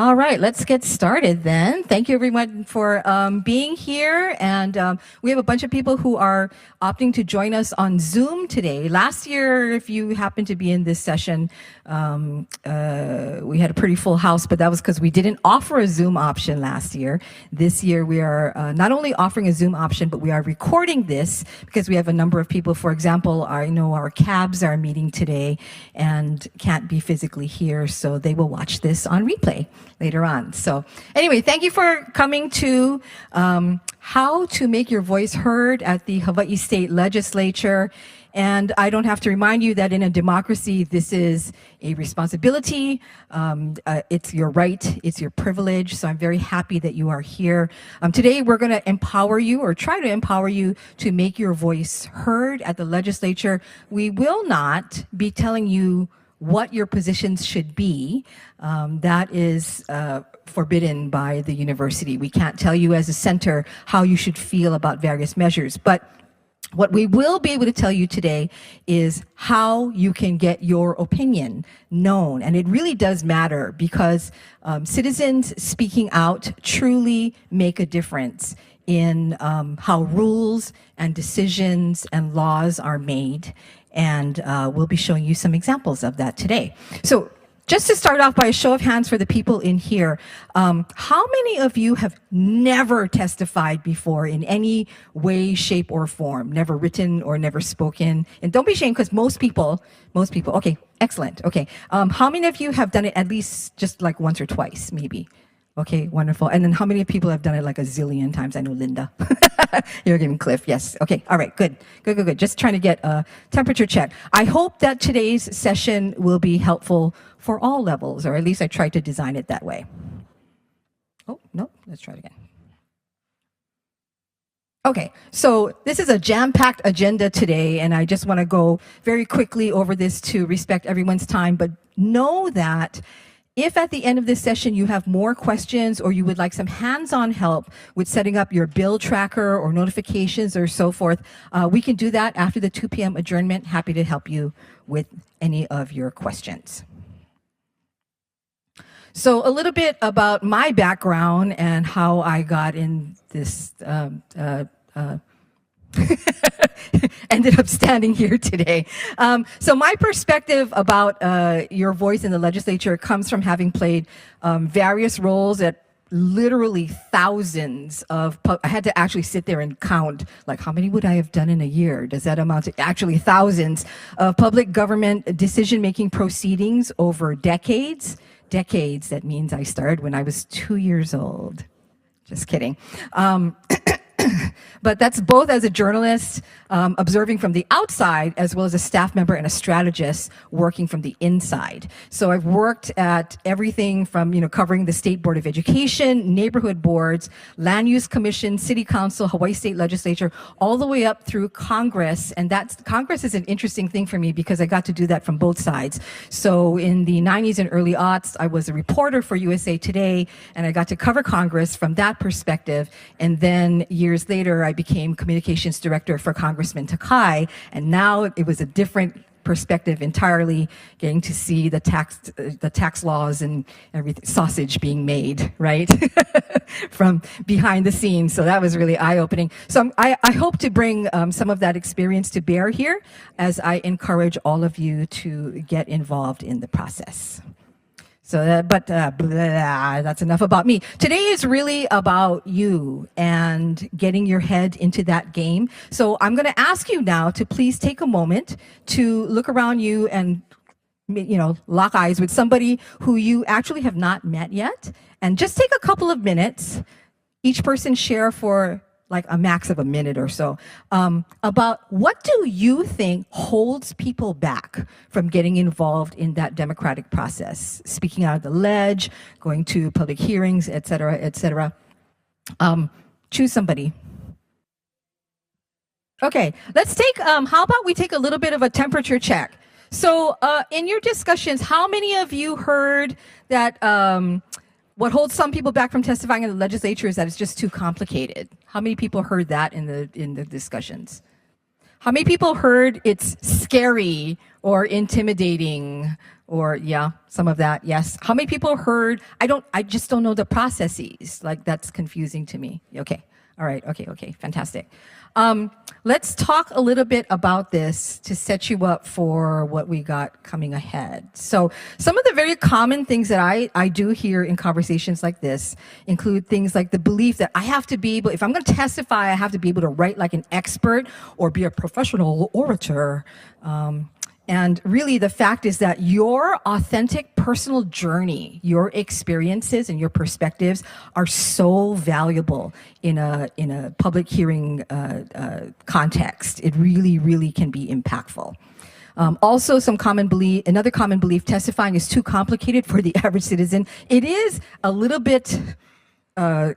All right, let's get started then. Thank you everyone for being here. And we have a bunch of people who are opting to join us on Zoom today. Last year, if you happened to be in this session, we had a pretty full house, but that was because we didn't offer a Zoom option last year. This year, we are not only offering a Zoom option, but we are recording this because we have a number of people. For example, I know our cabs are meeting today and can't be physically here, so they will watch this on replay later on. So anyway, thank you for coming to How to Make Your Voice Heard at the Hawaii State Legislature. And I don't have to remind you that in a democracy, this is a responsibility. It's your right, it's your privilege. So I'm very happy that you are here. Today, we're going to empower you or try to empower you to make your voice heard at the legislature. We will not be telling you what your positions should be. That is forbidden by the university. We can't tell you as a center how you should feel about various measures. But what we will be able to tell you today is how you can get your opinion known. And it really does matter because citizens speaking out truly make a difference in how rules and decisions and laws are made. And we'll be showing you some examples of that today. So just to start off by a show of hands for the people in here, how many of you have never testified before in any way, shape, or form? Never written or never spoken? And don't be ashamed because most people, okay, excellent, okay. How many of you have done it at least just like once or twice, maybe? Okay, wonderful. And then how many people have done it like a zillion times? I know Linda. You're giving Cliff, yes. Okay, all right, good. Just trying to get a temperature check. I hope that today's session will be helpful for all levels, or at least I tried to design it that way. Oh, no, let's try it again. Okay, so this is a jam-packed agenda today, and I just want to go very quickly over this to respect everyone's time, but know that if at the end of this session you have more questions or you would like some hands-on help with setting up your bill tracker or notifications or so forth, we can do that after the 2 p.m. adjournment. Happy to help you with any of your questions. So a little bit about my background and how I got in this ended up standing here today. So my perspective about your voice in the legislature comes from having played various roles at literally thousands of, I had to actually sit there and count, like how many would I have done in a year? Does that amount to actually thousands of public government decision-making proceedings over decades? Decades, that means I started when I was 2 years old. Just kidding. But that's both as a journalist, observing from the outside, as well as a staff member and a strategist working from the inside. So I've worked at everything from, covering the State Board of Education, neighborhood boards, Land Use Commission, City Council, Hawaii State Legislature, all the way up through Congress. And Congress is an interesting thing for me because I got to do that from both sides. So in the 90s and early aughts, I was a reporter for USA Today, and I got to cover Congress from that perspective. And then years later, I became communications director for Congressman Takai, and now it was a different perspective entirely, getting to see the tax laws and everything, sausage being made, right? From behind the scenes. So that was really eye-opening. So I hope to bring some of that experience to bear here as I encourage all of you to get involved in the process. So, that's enough about me. Today is really about you and getting your head into that game. So I'm going to ask you now to please take a moment to look around you and, lock eyes with somebody who you actually have not met yet. And just take a couple of minutes, each person share for like a max of a minute or so, about what do you think holds people back from getting involved in that democratic process, speaking out of the ledge, going to public hearings, et cetera, et cetera. Choose somebody. Okay, let's take, how about we take a little bit of a temperature check? So in your discussions, how many of you heard that what holds some people back from testifying in the legislature is that it's just too complicated? How many people heard that in the discussions? How many people heard it's scary or intimidating or yeah, some of that? Yes. How many people heard I just don't know the processes. Like that's confusing to me. Okay. All right. Okay. Fantastic. Let's talk a little bit about this to set you up for what we got coming ahead. So some of the very common things that I do hear in conversations like this include things like the belief that I have to be able, if I'm going to testify, I have to be able to write like an expert or be a professional orator. And really, the fact is that your authentic personal journey, your experiences and your perspectives are so valuable in a public hearing context. It really, really can be impactful. Also, another common belief, testifying is too complicated for the average citizen. It is a little bit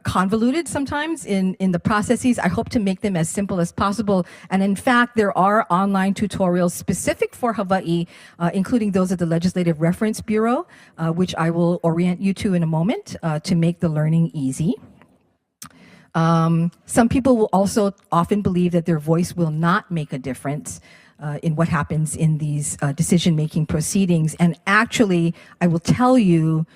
convoluted sometimes in the processes. I hope to make them as simple as possible. And in fact, there are online tutorials specific for Hawaii, including those at the Legislative Reference Bureau, which I will orient you to in a moment to make the learning easy. Some people will also often believe that their voice will not make a difference in what happens in these decision-making proceedings. And actually, I will tell you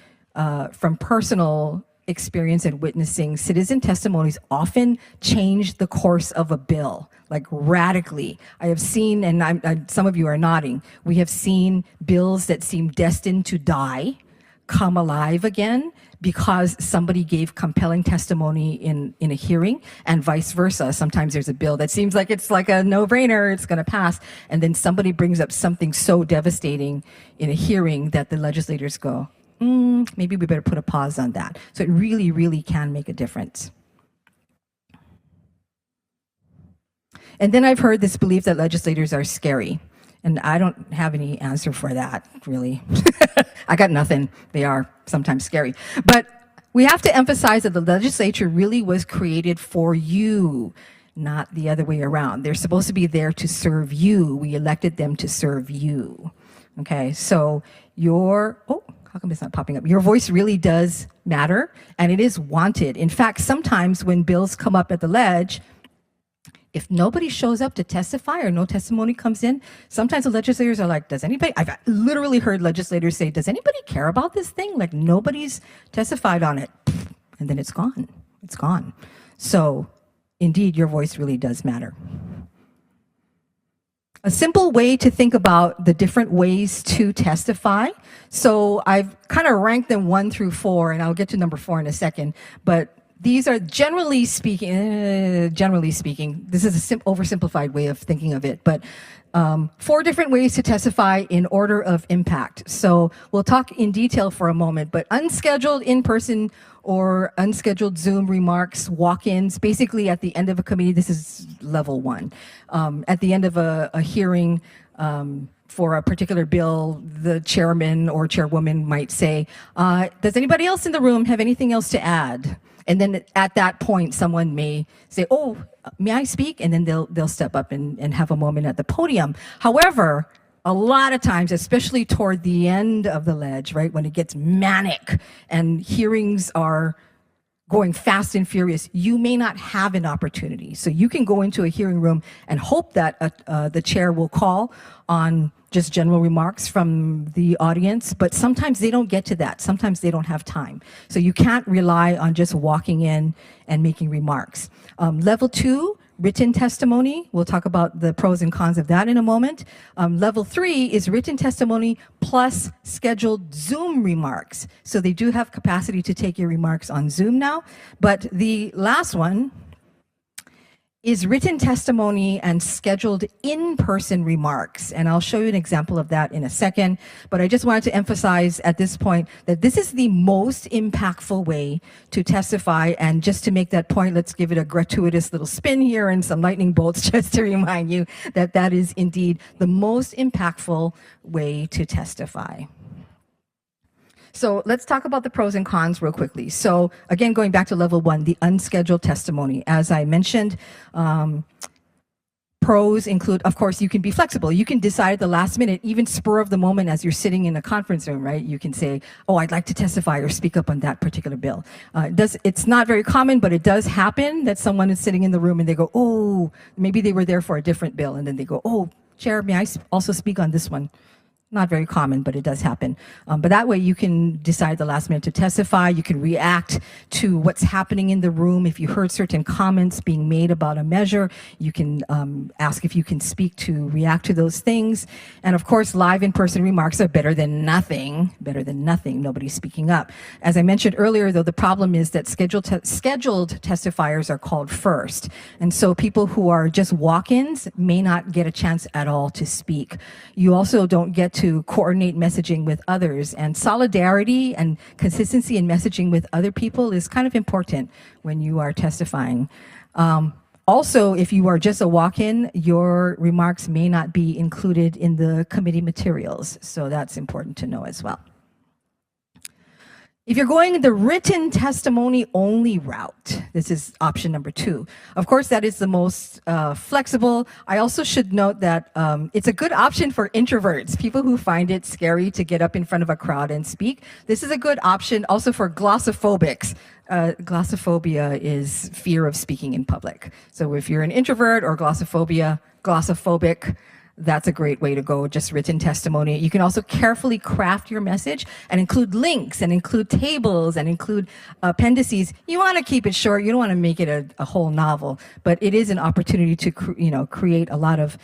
from personal experience and witnessing, citizen testimonies often change the course of a bill, like radically. I have seen, and some of you are nodding, we have seen bills that seem destined to die come alive again because somebody gave compelling testimony in a hearing, and vice versa. Sometimes there's a bill that seems like it's like a no-brainer, it's going to pass, and then somebody brings up something so devastating in a hearing that the legislators go, maybe we better put a pause on that. So it really, really can make a difference. And then I've heard this belief that legislators are scary. And I don't have any answer for that, really. I got nothing. They are sometimes scary. But we have to emphasize that the legislature really was created for you, not the other way around. They're supposed to be there to serve you. We elected them to serve you. Okay, so how come it's not popping up? Your voice really does matter, and it is wanted. In fact, sometimes when bills come up at the ledge, if nobody shows up to testify or no testimony comes in, sometimes the legislators are like, I've literally heard legislators say, does anybody care about this thing? Like nobody's testified on it. And then it's gone. It's gone. So indeed, your voice really does matter. A simple way to think about the different ways to testify. So I've kind of ranked them 1 through 4, and I'll get to number 4 in a second. But these are generally speaking, this is an oversimplified way of thinking of it, but 4 different ways to testify in order of impact. So we'll talk in detail for a moment, but unscheduled in-person or unscheduled Zoom remarks, walk-ins, basically at the end of a committee, this is level 1. At the end of a hearing for a particular bill, the chairman or chairwoman might say, does anybody else in the room have anything else to add? And then at that point, someone may say, oh, may I speak? And then they'll step up and have a moment at the podium. However, a lot of times, especially toward the end of the ledge, right, when it gets manic and hearings are going fast and furious, you may not have an opportunity. So you can go into a hearing room and hope that the chair will call on just general remarks from the audience, but sometimes they don't get to that. Sometimes they don't have time. So you can't rely on just walking in and making remarks. Level 2, written testimony. We'll talk about the pros and cons of that in a moment. Level 3 is written testimony plus scheduled Zoom remarks. So they do have capacity to take your remarks on Zoom now. But the last one is written testimony and scheduled in-person remarks. And I'll show you an example of that in a second. But I just wanted to emphasize at this point that this is the most impactful way to testify. And just to make that point, let's give it a gratuitous little spin here and some lightning bolts just to remind you that that is indeed the most impactful way to testify. So let's talk about the pros and cons real quickly. So again, going back to level 1, the unscheduled testimony. As I mentioned, Pros include, of course, you can be flexible. You can decide at the last minute, even spur of the moment as you're sitting in a conference room, right? You can say, oh, I'd like to testify or speak up on that particular bill. It's not very common, but it does happen that someone is sitting in the room and they go, oh, maybe they were there for a different bill. And then they go, oh, Chair, may I also speak on this one? Not very common, but it does happen. But that way you can decide the last minute to testify. You can react to what's happening in the room. If you heard certain comments being made about a measure, you can ask if you can speak to react to those things. And of course, live in-person remarks are better than nothing. Better than nothing. Nobody's speaking up. As I mentioned earlier, though, the problem is that scheduled testifiers are called first. And so people who are just walk-ins may not get a chance at all to speak. You also don't get to coordinate messaging with others, and solidarity and consistency in messaging with other people is kind of important when you are testifying. Also, if you are just a walk-in, your remarks may not be included in the committee materials, so that's important to know as well. If you're going the written testimony only route, this is option number 2. Of course, that is the most flexible. I also should note that it's a good option for introverts, people who find it scary to get up in front of a crowd and speak. This is a good option also for glossophobics. Glossophobia is fear of speaking in public. So if you're an introvert or glossophobic, that's a great way to go, just written testimony. You can also carefully craft your message and include links and include tables and include appendices. You want to keep it short. You don't want to make it a whole novel, but it is an opportunity to create a lot of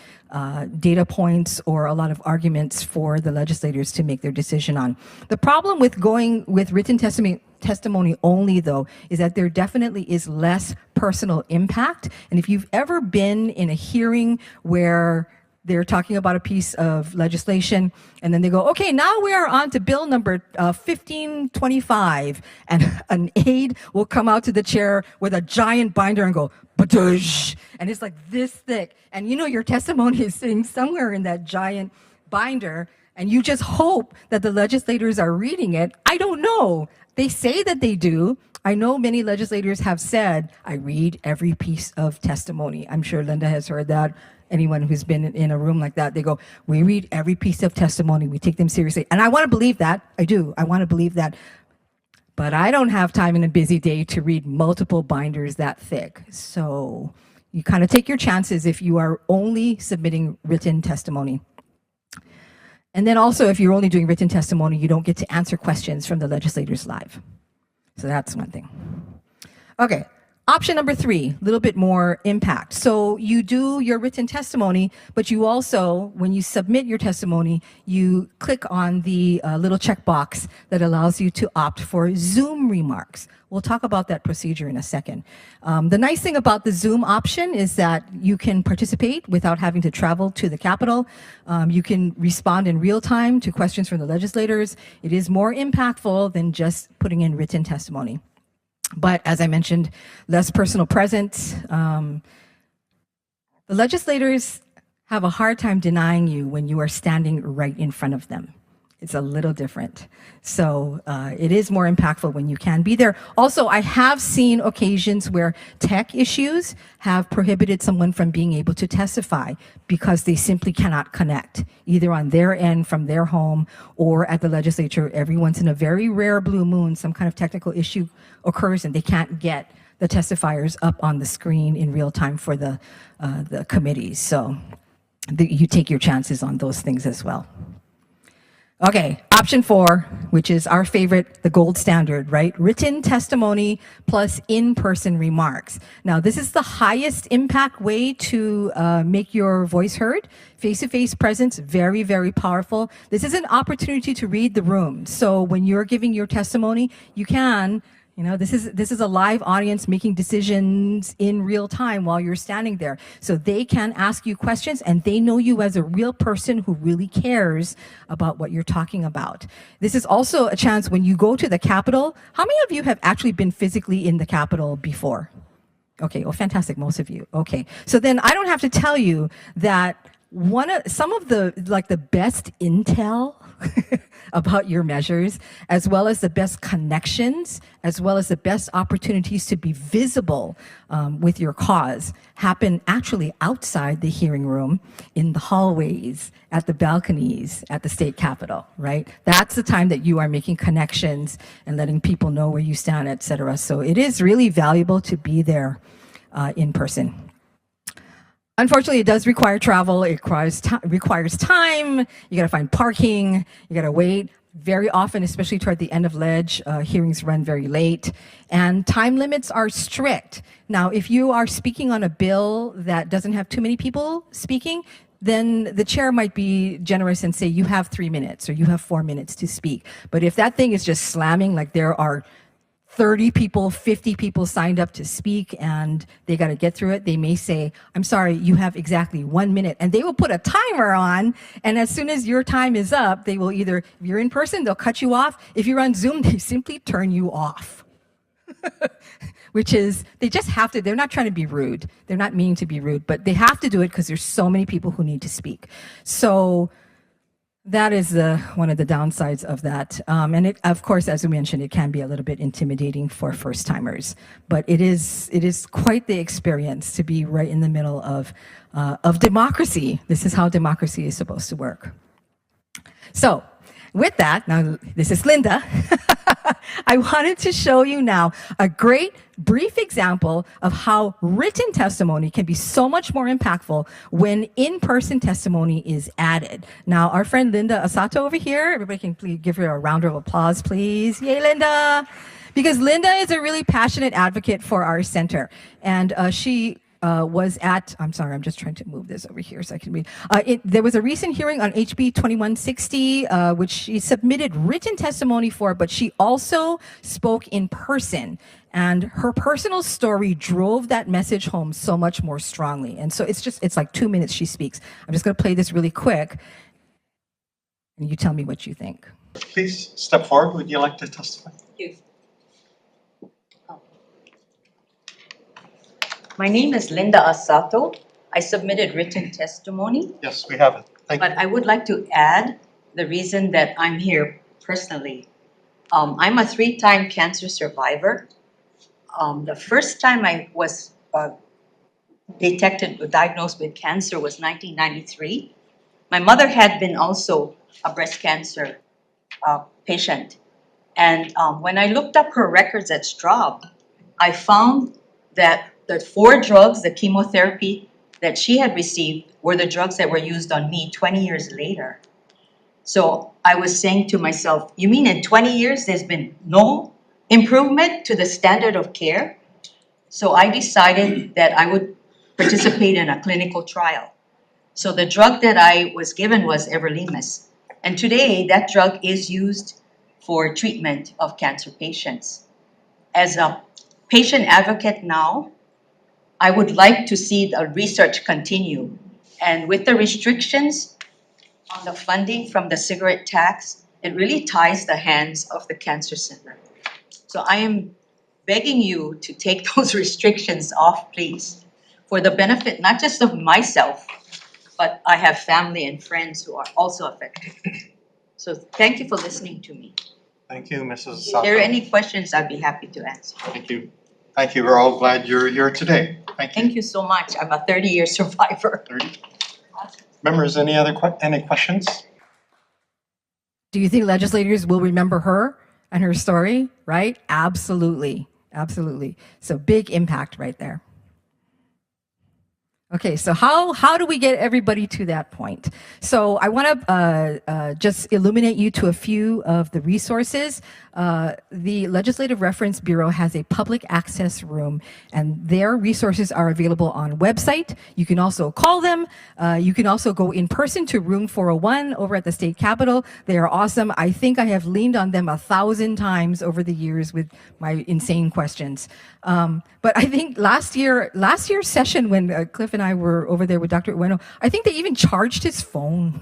data points or a lot of arguments for the legislators to make their decision on. The problem with going with written testimony only, though, is that there definitely is less personal impact. And if you've ever been in a hearing where they're talking about a piece of legislation, and then they go, okay, now we are on to bill number 1525, and an aide will come out to the chair with a giant binder and go, "Badoosh," and it's like this thick, and your testimony is sitting somewhere in that giant binder, and you just hope that the legislators are reading it. I don't know. They say that they do. I know many legislators have said, I read every piece of testimony. I'm sure Linda has heard that. Anyone who's been in a room like that, they go, we read every piece of testimony. We take them seriously. And I want to believe that. I do. I want to believe that. But I don't have time in a busy day to read multiple binders that thick. So you kind of take your chances if you are only submitting written testimony. And then also, if you're only doing written testimony, you don't get to answer questions from the legislators live. So that's one thing. Okay. Option number 3, a little bit more impact. So you do your written testimony, but you also, when you submit your testimony, you click on the little checkbox that allows you to opt for Zoom remarks. We'll talk about that procedure in a second. The nice thing about the Zoom option is that you can participate without having to travel to the Capitol. You can respond in real time to questions from the legislators. It is more impactful than just putting in written testimony. But as I mentioned, less personal presence. The legislators have a hard time denying you when you are standing right in front of them. It's a little different. So it is more impactful when you can be there. Also, I have seen occasions where tech issues have prohibited someone from being able to testify because they simply cannot connect, either on their end from their home or at the legislature. Every once in a very rare blue moon, some kind of technical issue occurs and they can't get the testifiers up on the screen in real time for the committees. So you take your chances on those things as well. Okay, option 4, which is our favorite, the gold standard, right? Written testimony plus in-person remarks. Now, this is the highest impact way to make your voice heard. Face-to-face presence, very, very powerful. This is an opportunity to read the room. So when you're giving your testimony, you can, this is a live audience making decisions in real time while you're standing there. So they can ask you questions and they know you as a real person who really cares about what you're talking about. This is also a chance when you go to the Capitol. How many of you have actually been physically in the Capitol before? Okay, well, fantastic, most of you. Okay, so then I don't have to tell you that some of the best intel about your measures, as well as the best connections, as well as the best opportunities to be visible with your cause, happen actually outside the hearing room, in the hallways, at the balconies, at the state capitol, right? That's the time that you are making connections and letting people know where you stand, et cetera. So it is really valuable to be there in person. Unfortunately, it does require travel. It requires time. You got to find parking. You got to wait. Very often, especially toward the end of ledge, hearings run very late, and time limits are strict. Now, if you are speaking on a bill that doesn't have too many people speaking, then the chair might be generous and say you have 3 minutes or you have 4 minutes to speak. But if that thing is just slamming, like there are 30 people, 50 people signed up to speak and they got to get through it, they may say, I'm sorry, you have exactly 1 minute. And they will put a timer on. And as soon as your time is up, they will either, if you're in person, they'll cut you off. If you're on Zoom, they simply turn you off. Which is, they just have to, they're not trying to be rude. They're not meaning to be rude, but they have to do it because there's so many people who need to speak. So that is one of the downsides of that. And it, of course, as we mentioned, it can be a little bit intimidating for first timers, but it is quite the experience to be right in the middle of democracy. This is how democracy is supposed to work. So with that, now this is Linda. I wanted to show you now a great brief example of how written testimony can be so much more impactful when in-person testimony is added. Now, our friend Linda Asato over here, everybody can please give her a round of applause, please. Yay, Linda! Because Linda is a really passionate advocate for our center. And she was at, I'm sorry, I'm just trying to move this over here so I can read. There was a recent hearing on HB 2160, which she submitted written testimony for, but she also spoke in person. And her personal story drove that message home so much more strongly. And so it's like 2 minutes she speaks. I'm just going to play this really quick, and you tell me what you think. Please step forward. Would you like to testify? Thank you. My name is Linda Asato. I submitted written testimony. Yes, we have it. Thank you. But I would like to add the reason that I'm here personally. I'm a 3-time cancer survivor. The first time I was diagnosed with cancer was 1993. My mother had been also a breast cancer patient. And when I looked up her records at Straub, I found that the 4 drugs, the chemotherapy that she had received, were the drugs that were used on me 20 years later. So I was saying to myself, you mean in 20 years there's been no improvement to the standard of care? So I decided that I would participate in a clinical trial. So the drug that I was given was everolimus. And today that drug is used for treatment of cancer patients. As a patient advocate now, I would like to see the research continue. And with the restrictions on the funding from the cigarette tax, it really ties the hands of the cancer center. So I am begging you to take those restrictions off, please, for the benefit not just of myself, but I have family and friends who are also affected. So thank you for listening to me. Thank you, Mrs. If Sato. there are any questions, I'd be happy to answer. Thank you. Thank you. We're all glad you're here today. Thank you. Thank you so much. I'm a 30-year survivor. 30. Members, any questions? Do you think legislators will remember her and her story, right? Absolutely. Absolutely. So big impact right there. Okay, so how do we get everybody to that point? So I want to just illuminate you to a few of the resources. The Legislative Reference Bureau has a public access room, and their resources are available on website. You can also call them. You can also go in person to room 401 over at the state capitol. They are awesome. I think I have leaned on them 1,000 times over the years with my insane questions. But I think last year's session when Cliff and I were over there with Dr. Ueno, I think they even charged his phone.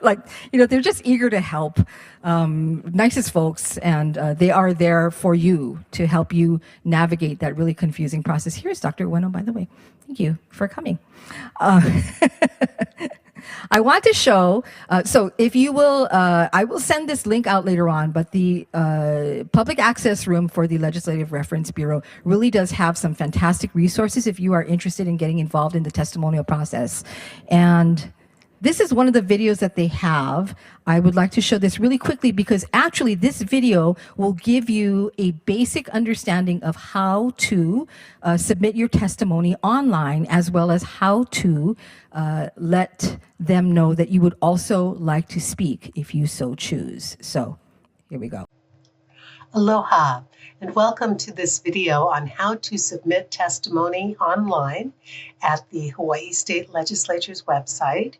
Like, you know, they're just eager to help. Nicest folks, and they are there for you to help you navigate that really confusing process. Here's Dr. Ueno, by the way. Thank you for coming. I want to show, so if you will, I will send this link out later on, but the public access room for the Legislative Reference Bureau really does have some fantastic resources if you are interested in getting involved in the testimonial process. And this is one of the videos that they have. I would like to show this really quickly because actually this video will give you a basic understanding of how to submit your testimony online, as well as how to let them know that you would also like to speak if you so choose. So here we go. Aloha, and welcome to this video on how to submit testimony online at the Hawaii State Legislature's website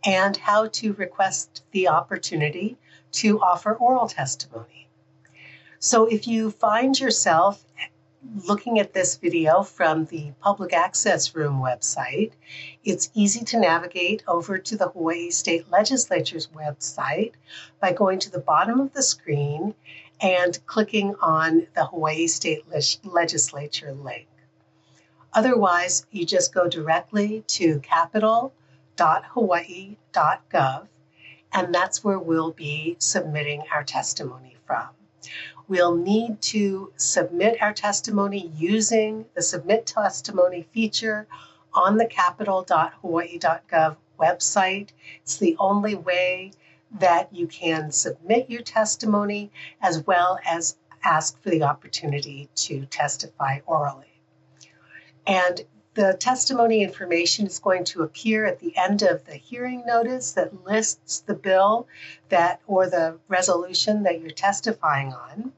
and how to request the opportunity to offer oral testimony. So if you find yourself looking at this video from the Public Access Room website, it's easy to navigate over to the Hawaii State Legislature's website by going to the bottom of the screen and clicking on the Hawaii State Legislature link. Otherwise, you just go directly to capital.hawaii.gov, and that's where we'll be submitting our testimony from. We'll need to submit our testimony using the Submit Testimony feature on the capital.hawaii.gov website. It's the only way that you can submit your testimony as well as ask for the opportunity to testify orally. And the testimony information is going to appear at the end of the hearing notice that lists the bill or the resolution that you're testifying on.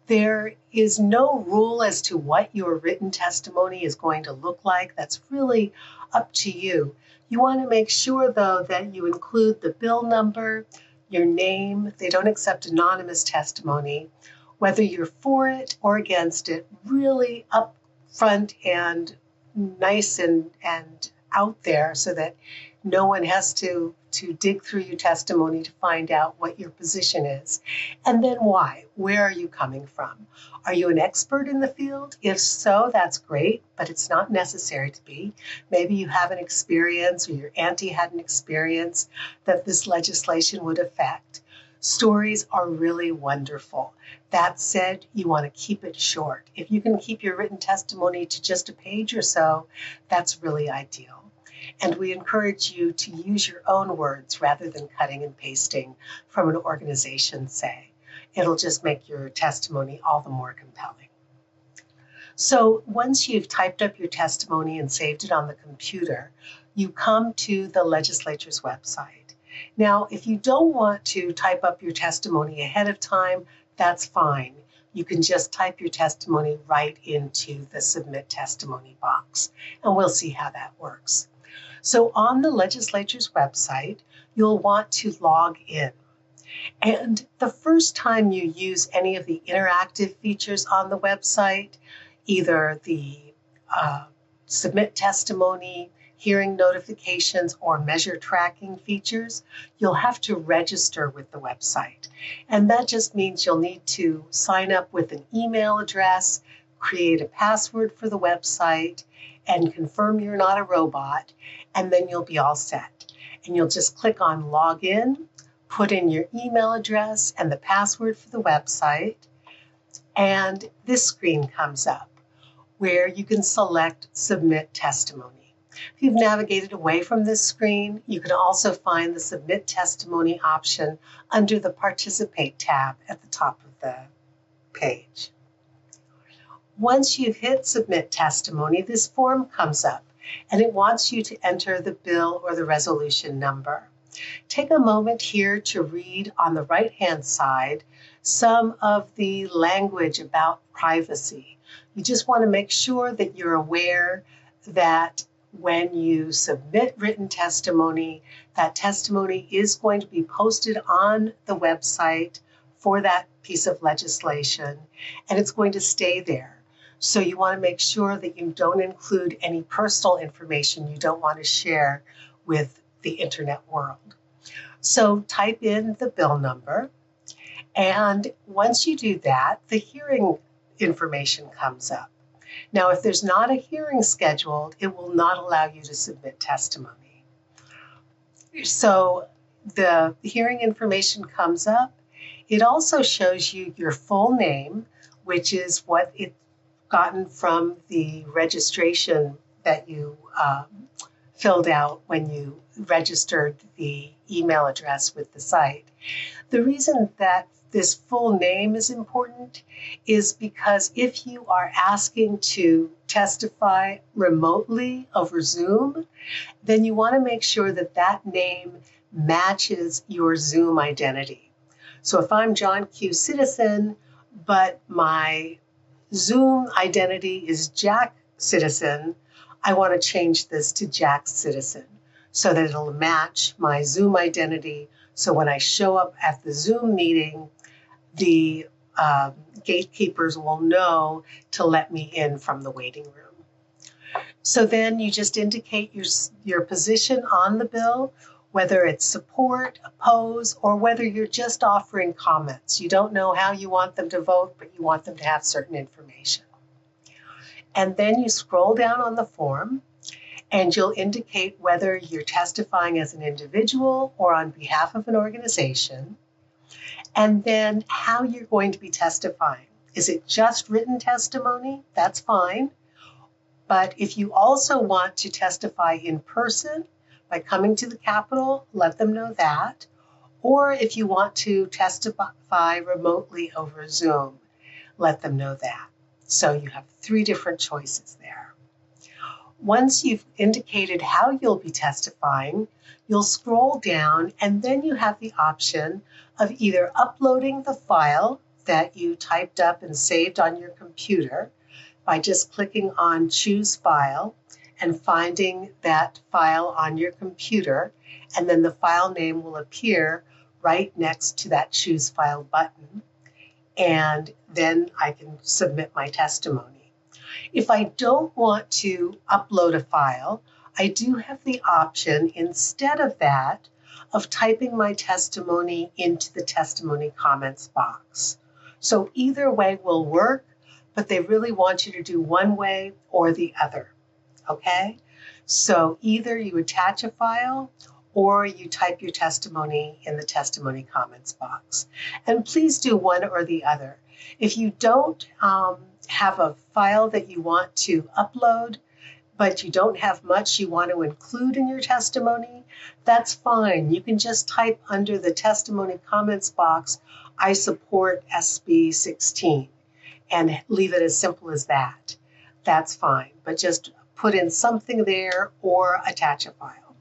There is no rule as to what your written testimony is going to look like. That's really up to you. You want to make sure, though, that you include the bill number, your name. They don't accept anonymous testimony. Whether you're for it or against it, really upfront and nice and out there so that no one has to dig through your testimony to find out what your position is. And then why? Where are you coming from? Are you an expert in the field? If so, that's great, but it's not necessary to be. Maybe you have an experience or your auntie had an experience that this legislation would affect. Stories are really wonderful. That said, you want to keep it short. If you can keep your written testimony to just a page or so, that's really ideal. And we encourage you to use your own words rather than cutting and pasting from an organization's say. It'll just make your testimony all the more compelling. So once you've typed up your testimony and saved it on the computer, you come to the legislature's website. Now, if you don't want to type up your testimony ahead of time, that's fine. You can just type your testimony right into the Submit Testimony box, and we'll see how that works. So on the legislature's website, you'll want to log in. And the first time you use any of the interactive features on the website, either the Submit Testimony, hearing notifications, or measure tracking features, you'll have to register with the website. And that just means you'll need to sign up with an email address, create a password for the website, and confirm you're not a robot, and then you'll be all set. And you'll just click on Login, put in your email address and the password for the website, and this screen comes up where you can select Submit Testimony. If you've navigated away from this screen, you can also find the Submit Testimony option under the Participate tab at the top of the page. Once you've hit Submit Testimony, this form comes up and it wants you to enter the bill or the resolution number. Take a moment here to read on the right-hand side some of the language about privacy. You just want to make sure that you're aware that when you submit written testimony, that testimony is going to be posted on the website for that piece of legislation, and it's going to stay there. So you want to make sure that you don't include any personal information you don't want to share with the internet world. So type in the bill number, and once you do that, the hearing information comes up. Now, if there's not a hearing scheduled, it will not allow you to submit testimony. So the hearing information comes up. It also shows you your full name, which is what it's gotten from the registration that you filled out when you registered the email address with the site. The reason that this full name is important is because if you are asking to testify remotely over Zoom, then you want to make sure that that name matches your Zoom identity. So if I'm John Q. Citizen, but my Zoom identity is Jack Citizen, I want to change this to Jack Citizen so that it'll match my Zoom identity. So when I show up at the Zoom meeting, the gatekeepers will know to let me in from the waiting room. So then you just indicate your position on the bill, whether it's support, oppose, or whether you're just offering comments. You don't know how you want them to vote, but you want them to have certain information. And then you scroll down on the form and you'll indicate whether you're testifying as an individual or on behalf of an organization, and then how you're going to be testifying. Is it just written testimony? That's fine. But if you also want to testify in person by coming to the Capitol, let them know that. Or if you want to testify remotely over Zoom, let them know that. So you have 3 different choices there. Once you've indicated how you'll be testifying, you'll scroll down and then you have the option of either uploading the file that you typed up and saved on your computer by just clicking on Choose File and finding that file on your computer, and then the file name will appear right next to that Choose File button, and then I can submit my testimony. If I don't want to upload a file, I do have the option, instead of that, of typing my testimony into the testimony comments box. So either way will work, but they really want you to do one way or the other, okay? So either you attach a file or you type your testimony in the testimony comments box. And please do one or the other. If you don't have a file that you want to upload, but you don't have much you want to include in your testimony, that's fine. You can just type under the testimony comments box, I support SB 16, and leave it as simple as that. That's fine, but just put in something there or attach a file.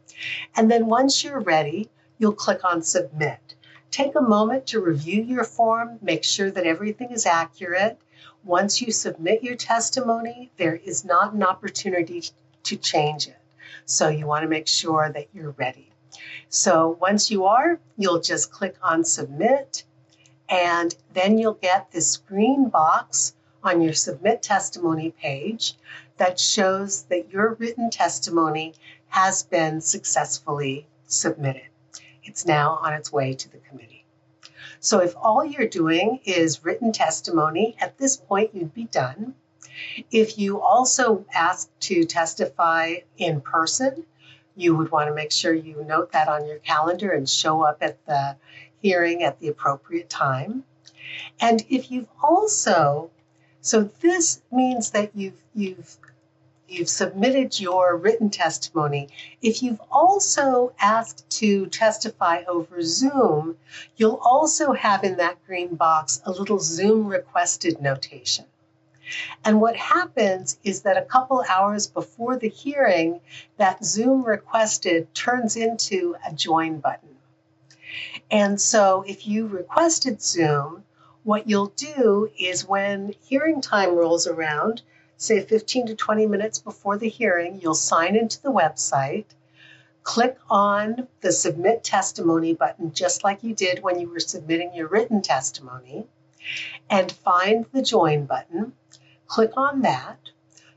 And then once you're ready, you'll click on Submit. Take a moment to review your form, make sure that everything is accurate. Once you submit your testimony, there is not an opportunity to change it. So you want to make sure that you're ready. So once you are, you'll just click on Submit, and then you'll get this green box on your Submit Testimony page that shows that your written testimony has been successfully submitted. It's now on its way to the committee. So if all you're doing is written testimony, at this point you'd be done. If you also ask to testify in person, you would want to make sure you note that on your calendar and show up at the hearing at the appropriate time. And if you've also, so this means that you've submitted your written testimony. If you've also asked to testify over Zoom, you'll also have in that green box a little Zoom requested notation. And what happens is that a couple hours before the hearing, that Zoom requested turns into a join button. And so if you requested Zoom, what you'll do is when hearing time rolls around, say 15 to 20 minutes before the hearing, you'll sign into the website, click on the Submit Testimony button, just like you did when you were submitting your written testimony, and find the Join button. Click on that.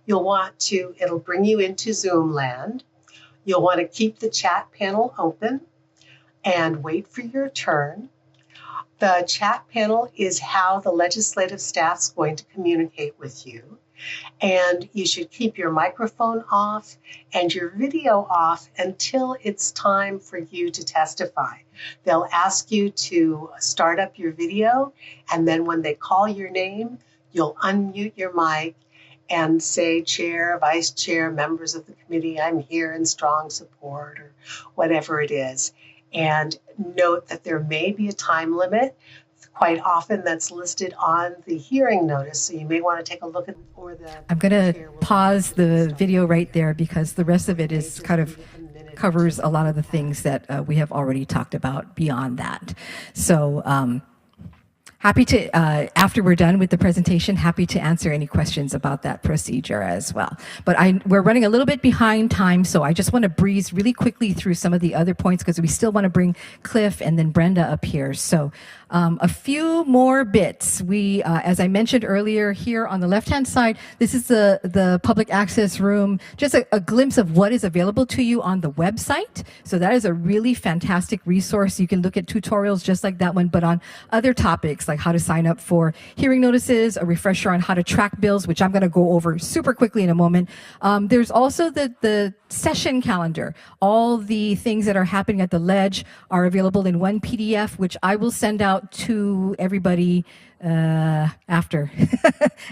You'll want to, it'll bring you into Zoom land. You'll want to keep the chat panel open and wait for your turn. The chat panel is how the legislative staff's going to communicate with you. And you should keep your microphone off and your video off until it's time for you to testify. They'll ask you to start up your video, and then when they call your name, you'll unmute your mic and say, Chair, Vice Chair, members of the committee, I'm here in strong support, or whatever it is. And note that there may be a time limit. Quite often that's listed on the hearing notice, so you may want to take a look at or the I'm going to pause the video right there because the rest of it is kind of covers a lot of the things that we have already talked about beyond that. So happy to, after we're done with the presentation, happy to answer any questions about that procedure as well. But we're running a little bit behind time, so I just want to breeze really quickly through some of the other points because we still want to bring Cliff and then Brenda up here. So a few more bits. We, as I mentioned earlier, here on the left-hand side, this is the public access room, just a glimpse of what is available to you on the website. So that is a really fantastic resource. You can look at tutorials just like that one, but on other topics like how to sign up for hearing notices, a refresher on how to track bills, which I'm going to go over super quickly in a moment. There's also the session calendar. All the things that are happening at the Ledge are available in one PDF, which I will send out to everybody after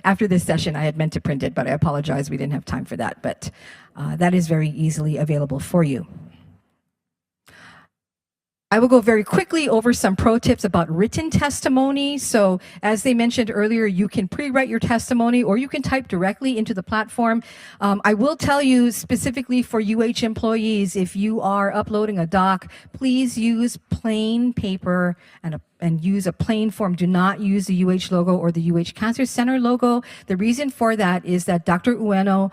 after this session. I had meant to print it, but I apologize, we didn't have time for that. But that is very easily available for you. I will go very quickly over some pro tips about written testimony. So as they mentioned earlier, you can pre-write your testimony or you can type directly into the platform. I will tell you specifically for UH employees, if you are uploading a doc, please use plain paper and use a plain form. Do not use the UH logo or the UH Cancer Center logo. The reason for that is that Dr. Ueno,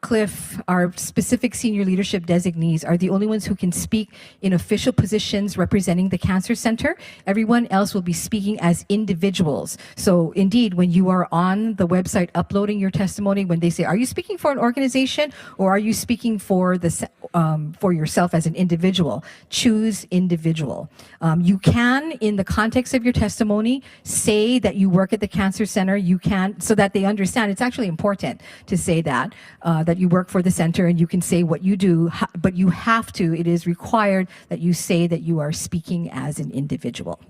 Cliff, our specific senior leadership designees are the only ones who can speak in official positions representing the Cancer Center. Everyone else will be speaking as individuals. So indeed, when you are on the website uploading your testimony, when they say, are you speaking for an organization or are you speaking for for yourself as an individual? Choose individual. You can, in the context of your testimony, say that you work at the Cancer Center. You can, so that they understand. It's actually important to say that you work for the center, and you can say what you do, but you have to, it is required that you say that you are speaking as an individual.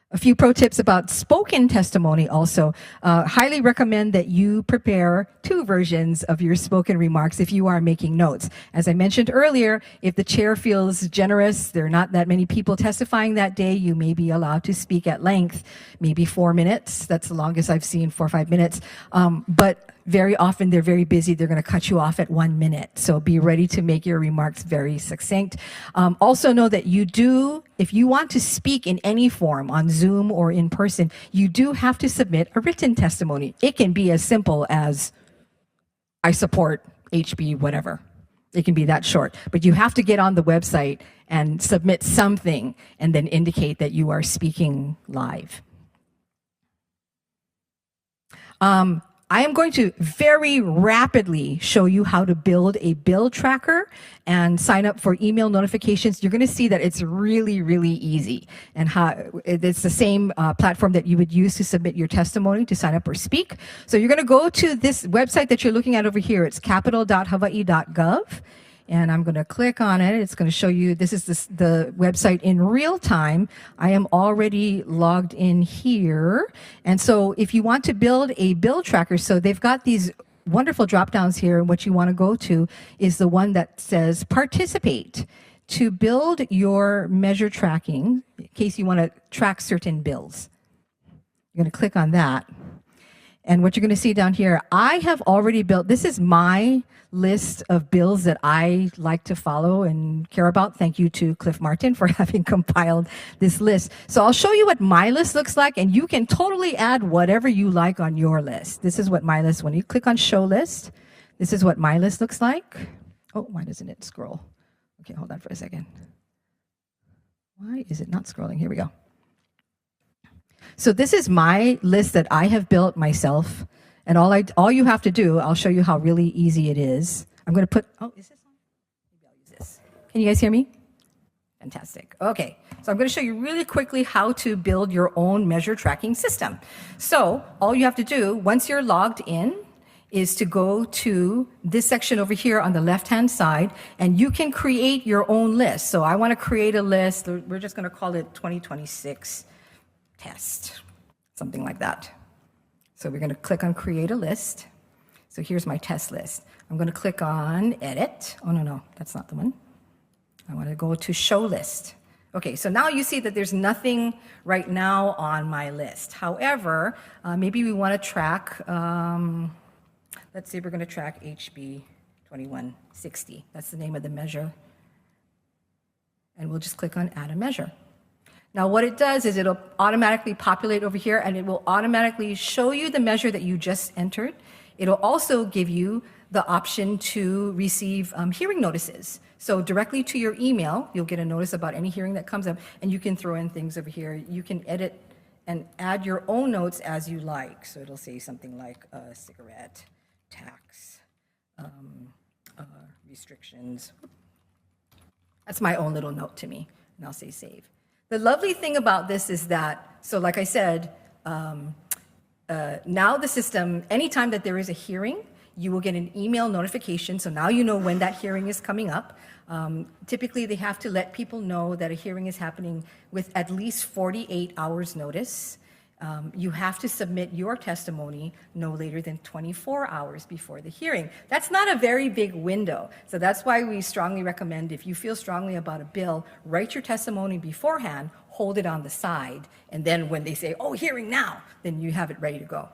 A few pro tips about spoken testimony also. Highly recommend that you prepare 2 versions of your spoken remarks if you are making notes. As I mentioned earlier, if the chair feels generous, there are not that many people testifying that day, you may be allowed to speak at length, maybe 4 minutes. That's the longest I've seen, 4 or 5 minutes. But very often they're very busy. They're going to cut you off at 1 minute. So be ready to make your remarks very succinct. Also know that you do, if you want to speak in any form on Zoom or in person, you do have to submit a written testimony. It can be as simple as, I support HB whatever. It can be that short. But you have to get on the website and submit something and then indicate that you are speaking live. I am going to very rapidly show you how to build a bill tracker and sign up for email notifications. You're going to see that it's really, really easy. And it's the same platform that you would use to submit your testimony, to sign up or speak. So you're going to go to this website that you're looking at over here. It's capital.hawaii.gov. And I'm going to click on it. It's going to show you, this is the website in real time. I am already logged in here. And so if you want to build a bill tracker, so they've got these wonderful drop downs here. And what you want to go to is the one that says participate to build your measure tracking in case you want to track certain bills. You're going to click on that. And what you're going to see down here, I have already built, this is my list of bills that I like to follow and care about. Thank you to Cliff Martin for having compiled this list. So I'll show you what my list looks like, and you can totally add whatever you like on your list. This is what my list, when you click on show list, this is what my list looks like. Oh, why doesn't it scroll? Okay, hold on for a second. Why is it not scrolling? Here we go. So this is my list that I have built myself, and all you have to do, I'll show you how really easy it is. I'm going to put, oh, is this on? Maybe I'll use this. Can you guys hear me? Fantastic. Okay, so I'm going to show you really quickly how to build your own measure tracking system. So all you have to do once you're logged in is to go to this section over here on the left-hand side, and you can create your own list. So I want to create a list. We're just going to call it 2026 test, something like that. So we're going to click on create a list. So here's my test list. I'm going to click on edit. Oh, no, that's not the one. I want to go to show list. Okay, so now you see that there's nothing right now on my list. However, maybe we want to track, let's say we're going to track HB 2160. That's the name of the measure. And we'll just click on add a measure. Now what it does is it'll automatically populate over here, and it will automatically show you the measure that you just entered. It'll also give you the option to receive hearing notices. So directly to your email, you'll get a notice about any hearing that comes up, and you can throw in things over here. You can edit and add your own notes as you like. So it'll say something like cigarette, tax, restrictions. That's my own little note to me, and I'll say save. The lovely thing about this is that, so like I said, now the system, anytime that there is a hearing, you will get an email notification. So now you know when that hearing is coming up. Typically, they have to let people know that a hearing is happening with at least 48 hours notice. You have to submit your testimony no later than 24 hours before the hearing. That's not a very big window. So that's why we strongly recommend, if you feel strongly about a bill, write your testimony beforehand, hold it on the side, and then when they say, oh, hearing now, then you have it ready to go.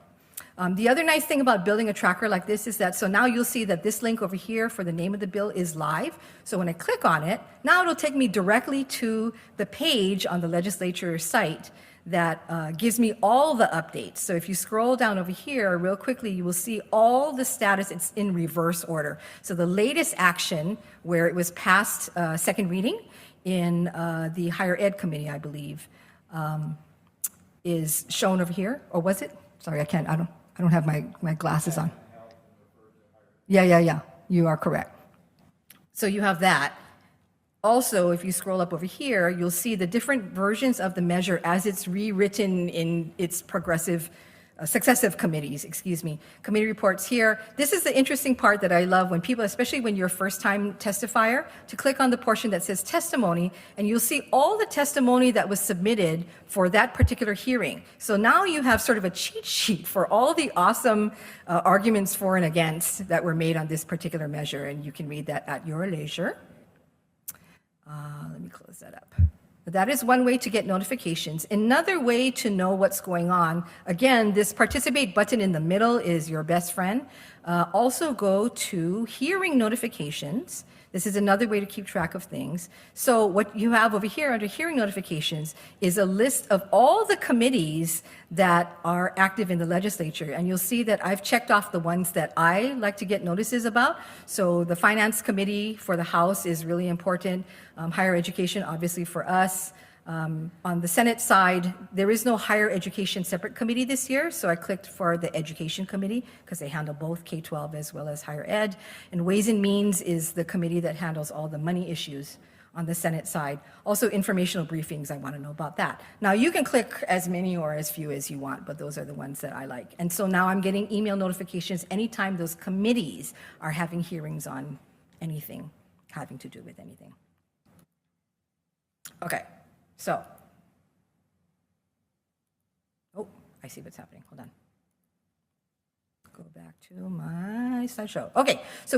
The other nice thing about building a tracker like this is that, so now you'll see that this link over here for the name of the bill is live. So when I click on it, now it'll take me directly to the page on the legislature site that gives me all the updates. So if you scroll down over here real quickly, you will see all the status. It's in reverse order. So the latest action where it was passed second reading in the Higher Ed Committee, I believe, is shown over here. Or was it? Sorry, I don't have my glasses on. Yeah. You are correct. So you have that. Also, if you scroll up over here, you'll see the different versions of the measure as it's rewritten in its successive committees, committee reports here. This is the interesting part that I love when people, especially when you're a first-time testifier, to click on the portion that says testimony, and you'll see all the testimony that was submitted for that particular hearing. So now you have sort of a cheat sheet for all the awesome arguments for and against that were made on this particular measure, and you can read that at your leisure. Let me close that up. But that is one way to get notifications. Another way to know what's going on, again, this participate button in the middle is your best friend. Also go to hearing notifications. This is another way to keep track of things. So what you have over here under hearing notifications is a list of all the committees that are active in the legislature. And you'll see that I've checked off the ones that I like to get notices about. So the Finance Committee for the House is really important. Higher education, obviously, for us. On the Senate side, there is no higher education separate committee this year, so I clicked for the Education Committee because they handle both K-12 as well as higher ed. And Ways and Means is the committee that handles all the money issues on the Senate side. Also informational briefings, I want to know about that. Now you can click as many or as few as you want, but those are the ones that I like. And so now I'm getting email notifications anytime those committees are having hearings on anything having to do with anything. Okay. So, oh, I see what's happening. Hold on. Go back to my slideshow. Okay, so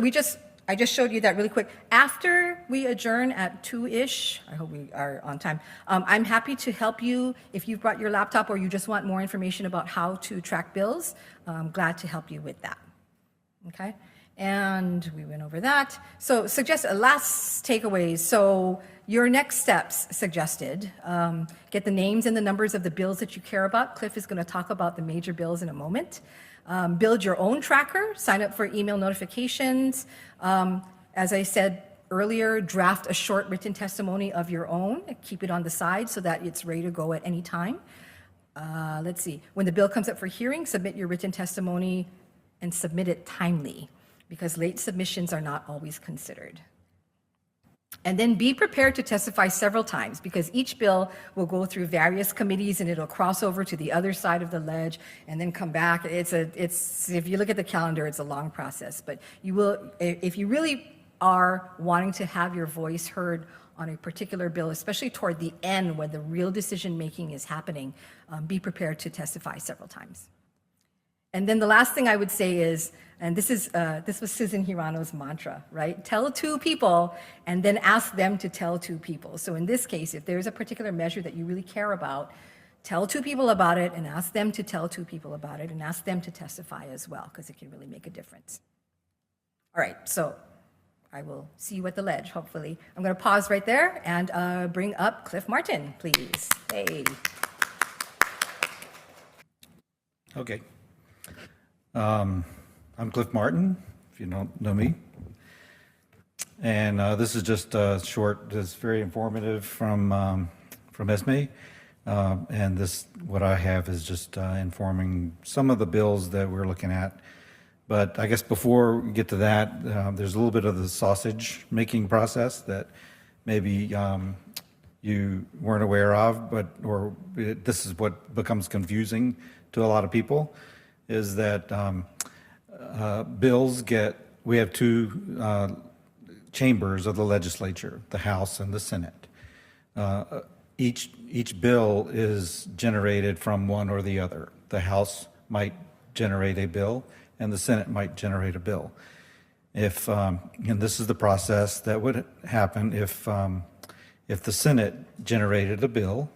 I just showed you that really quick. After we adjourn at 2-ish, I hope we are on time, I'm happy to help you if you've brought your laptop or you just want more information about how to track bills. I'm glad to help you with that. Okay? And we went over that. So last takeaways. So your next steps suggested, get the names and the numbers of the bills that you care about. Cliff is going to talk about the major bills in a moment. Build your own tracker, sign up for email notifications. As I said earlier, draft a short written testimony of your own. Keep it on the side so that it's ready to go at any time. Let's see. When the bill comes up for hearing, submit your written testimony and submit it timely, because late submissions are not always considered. And then be prepared to testify several times because each bill will go through various committees and it'll cross over to the other side of the ledge and then come back. It's if you look at the calendar, it's a long process. But you will, if you really are wanting to have your voice heard on a particular bill, especially toward the end when the real decision making is happening, be prepared to testify several times. And then the last thing I would say is, and this was Susan Hirano's mantra, right? Tell two people and then ask them to tell two people. So in this case, if there's a particular measure that you really care about, tell two people about it and ask them to tell two people about it and ask them to testify as well, because it can really make a difference. All right, so I will see you at the ledge, hopefully. I'm going to pause right there and bring up Cliff Martin, please. Hey. Okay. I'm Cliff Martin, if you don't know me. And this is just short, it's very informative from ESME. And this, what I have is just informing some of the bills that we're looking at. But I guess before we get to that, there's a little bit of the sausage making process that maybe you weren't aware of, this is what becomes confusing to a lot of people, is that bills we have two chambers of the legislature, the House and the Senate. Each bill is generated from one or the other. The House might generate a bill and the Senate might generate a bill. And this is the process that would happen if the Senate generated a bill.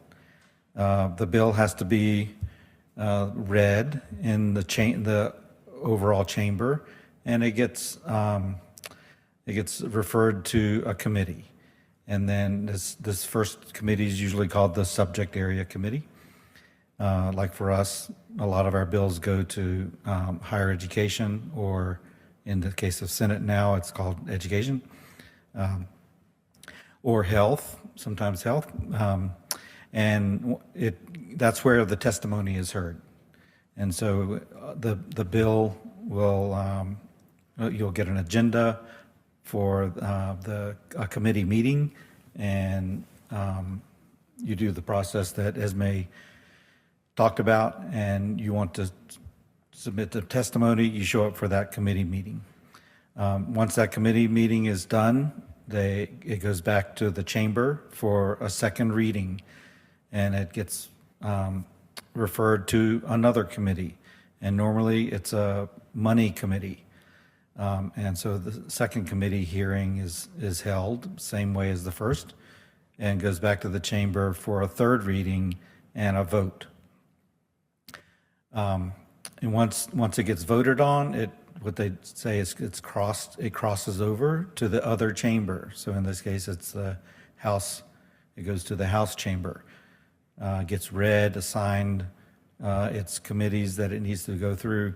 The bill has to be read in the overall chamber, and it gets referred to a committee, and then this first committee is usually called the subject area committee. Like for us, a lot of our bills go to higher education, or in the case of Senate now, it's called education, or health, sometimes health. And that's where the testimony is heard. And so the bill will, you'll get an agenda for a committee meeting, and you do the process that Esme talked about, and you want to submit the testimony, you show up for that committee meeting. Once that committee meeting is done, it goes back to the chamber for a second reading, and it gets referred to another committee. And normally it's a money committee. And so the second committee hearing is held same way as the first, and goes back to the chamber for a third reading and a vote. And once it gets voted on, what they say is it crosses over to the other chamber. So in this case, it's the House. It goes to the House chamber. Gets read, assigned its committees that it needs to go through,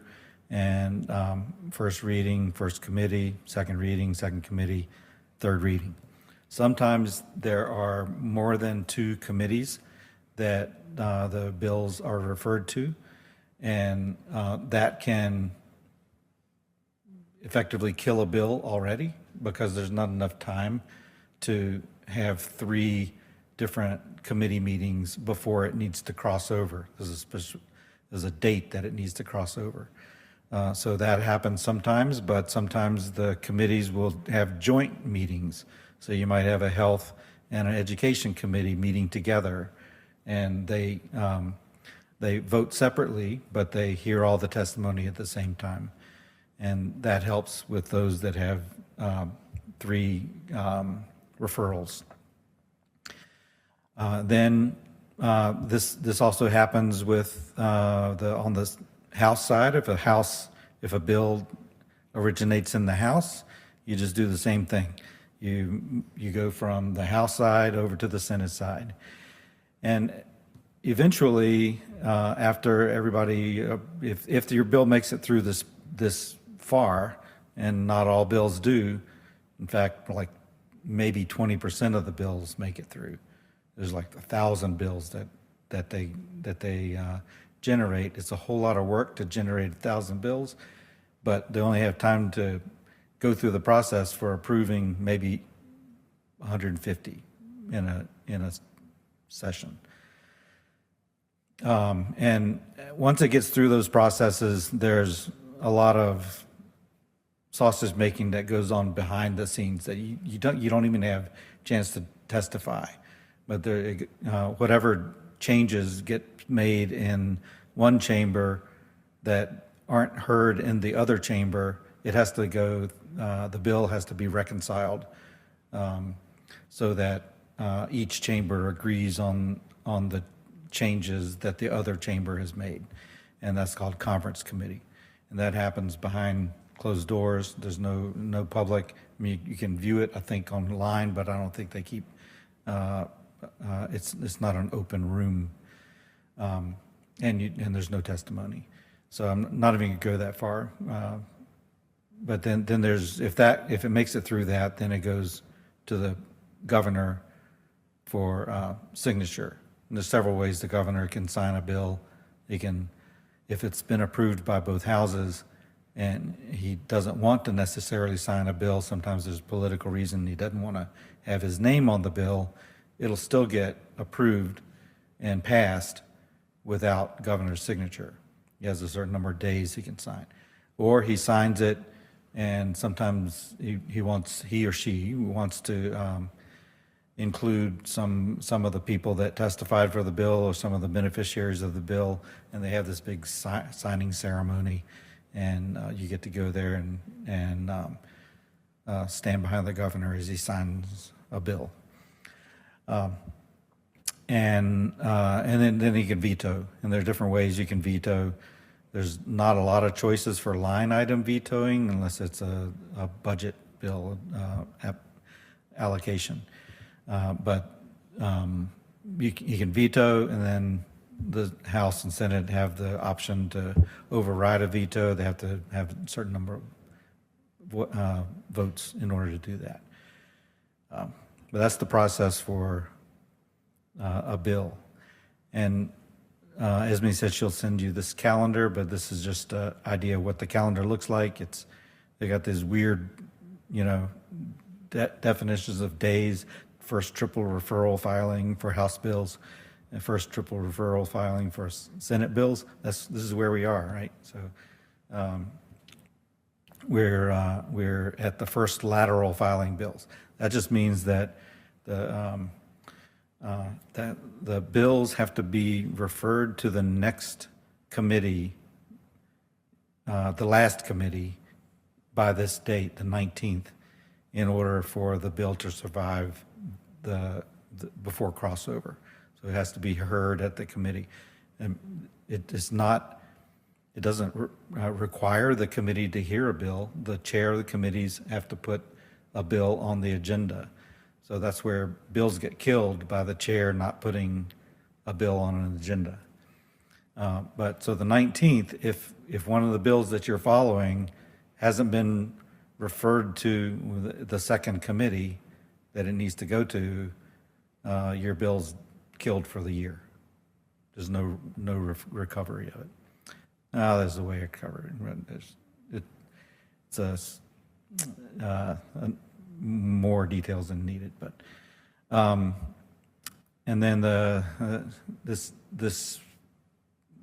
and first reading, first committee, second reading, second committee, third reading. Sometimes there are more than two committees that the bills are referred to, and that can effectively kill a bill already, because there's not enough time to have three different committee meetings before it needs to cross over. There's a date that it needs to cross over. So that happens sometimes, but sometimes the committees will have joint meetings. So you might have a health and an education committee meeting together, and they vote separately, but they hear all the testimony at the same time. And that helps with those that have three referrals. Then this also happens with on the House side. If a bill originates in the House, you just do the same thing. You go from the House side over to the Senate side, and eventually, after everybody, if your bill makes it through this far, and not all bills do, in fact, like maybe 20% of the bills make it through. There's like 1,000 bills that they generate. It's a whole lot of work to generate 1,000 bills, but they only have time to go through the process for approving maybe 150 in a session. And once it gets through those processes, there's a lot of sausage making that goes on behind the scenes that you don't even have chance to testify. But there, whatever changes get made in one chamber that aren't heard in the other chamber, it has to go. The bill has to be reconciled so that each chamber agrees on the changes that the other chamber has made, and that's called conference committee, and that happens behind closed doors. There's no public. I mean, you can view it, I think, online, but I don't think they keep. It's not an open room, and there's no testimony. So I'm not even going to go that far. But then there's if it makes it through that, then it goes to the governor for signature. And there's several ways the governor can sign a bill. He can, if it's been approved by both houses, and he doesn't want to necessarily sign a bill. Sometimes there's political reason he doesn't want to have his name on the bill. It'll still get approved and passed without governor's signature. He has a certain number of days he can sign, or he signs it, and sometimes he or she wants to include some of the people that testified for the bill or some of the beneficiaries of the bill, and they have this big signing ceremony, and you get to go there and stand behind the governor as he signs a bill. And then he can veto, and there are different ways you can veto. There's not a lot of choices for line item vetoing unless it's a budget bill allocation. But you can veto, and then the House and Senate have the option to override a veto. They have to have a certain number of votes in order to do that. But that's the process for a bill. And Esme said she'll send you this calendar, but this is just an idea of what the calendar looks like. They got these weird, definitions of days. First triple referral filing for House bills, and first triple referral filing for Senate bills. This is where we are, right? So we're at the first lateral filing bills. That just means that the bills have to be referred to the next committee, the last committee, by this date, the 19th, in order for the bill to survive the before crossover. So it has to be heard at the committee. And it doesn't require the committee to hear a bill. The chair of the committees have to put a bill on the agenda. So that's where bills get killed, by the chair not putting a bill on an agenda. But so the 19th, if one of the bills that you're following hasn't been referred to the second committee that it needs to go to, your bill's killed for the year. There's no recovery of it. There's a way of covering it. It's more details than needed, but and then this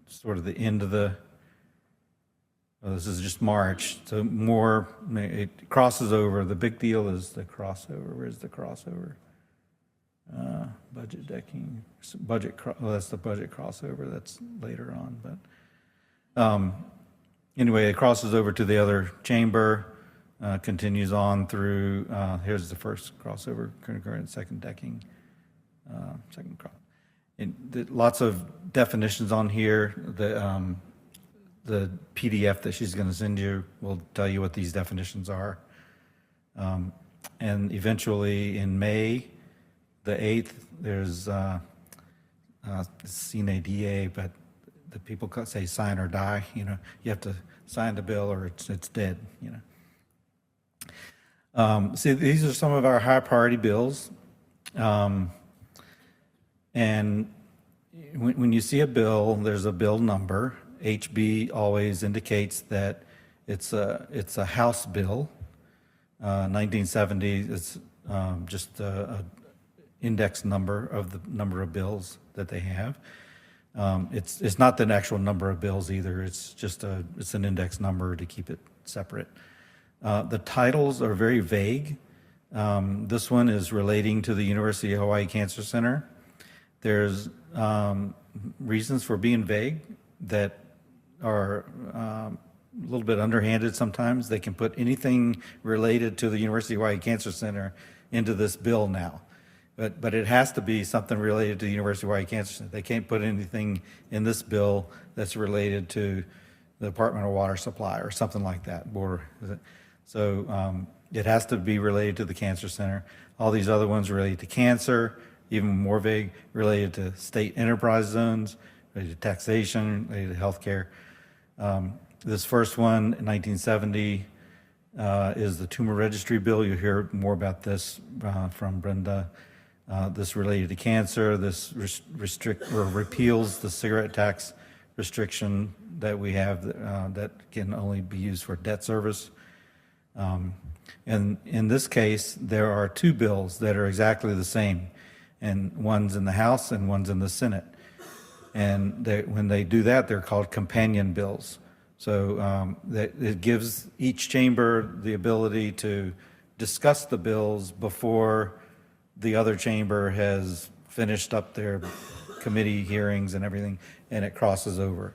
sort of the end of the. This is just March, so more, it crosses over. The big deal is the crossover. Where's the crossover? Budget decking, that's the budget crossover. That's later on, but anyway, it crosses over to the other chamber, continues on through. Here's the first crossover, concurrent, second decking, second cross. Lots of definitions on here. The PDF that she's going to send you will tell you what these definitions are. And eventually in May, the 8th, there's sine die, but the people say sign or die. You have to sign the bill or it's dead. See, these are some of our high priority bills. And when you see a bill, there's a bill number. HB always indicates that it's a House bill. 1970, it's just a index number of the number of bills that they have. It's not the actual number of bills either. It's just it's an index number to keep it separate. The titles are very vague. This one is relating to the University of Hawaii Cancer Center. There's reasons for being vague that are a little bit underhanded sometimes. They can put anything related to the University of Hawaii Cancer Center into this bill now. But it has to be something related to the University of Hawaii Cancer Center. They can't put anything in this bill that's related to the Department of Water Supply or something like that. So it has to be related to the Cancer Center. All these other ones related to cancer, even more vague, related to state enterprise zones, related to taxation, related to healthcare. This first one, in 1970, is the tumor registry bill. You'll hear more about this from Brenda. This related to cancer. This repeals the cigarette tax restriction that we have that can only be used for debt service. And in this case, there are two bills that are exactly the same, and one's in the House and one's in the Senate. And when they do that, they're called companion bills. So that it gives each chamber the ability to discuss the bills before the other chamber has finished up their committee hearings and everything, and it crosses over.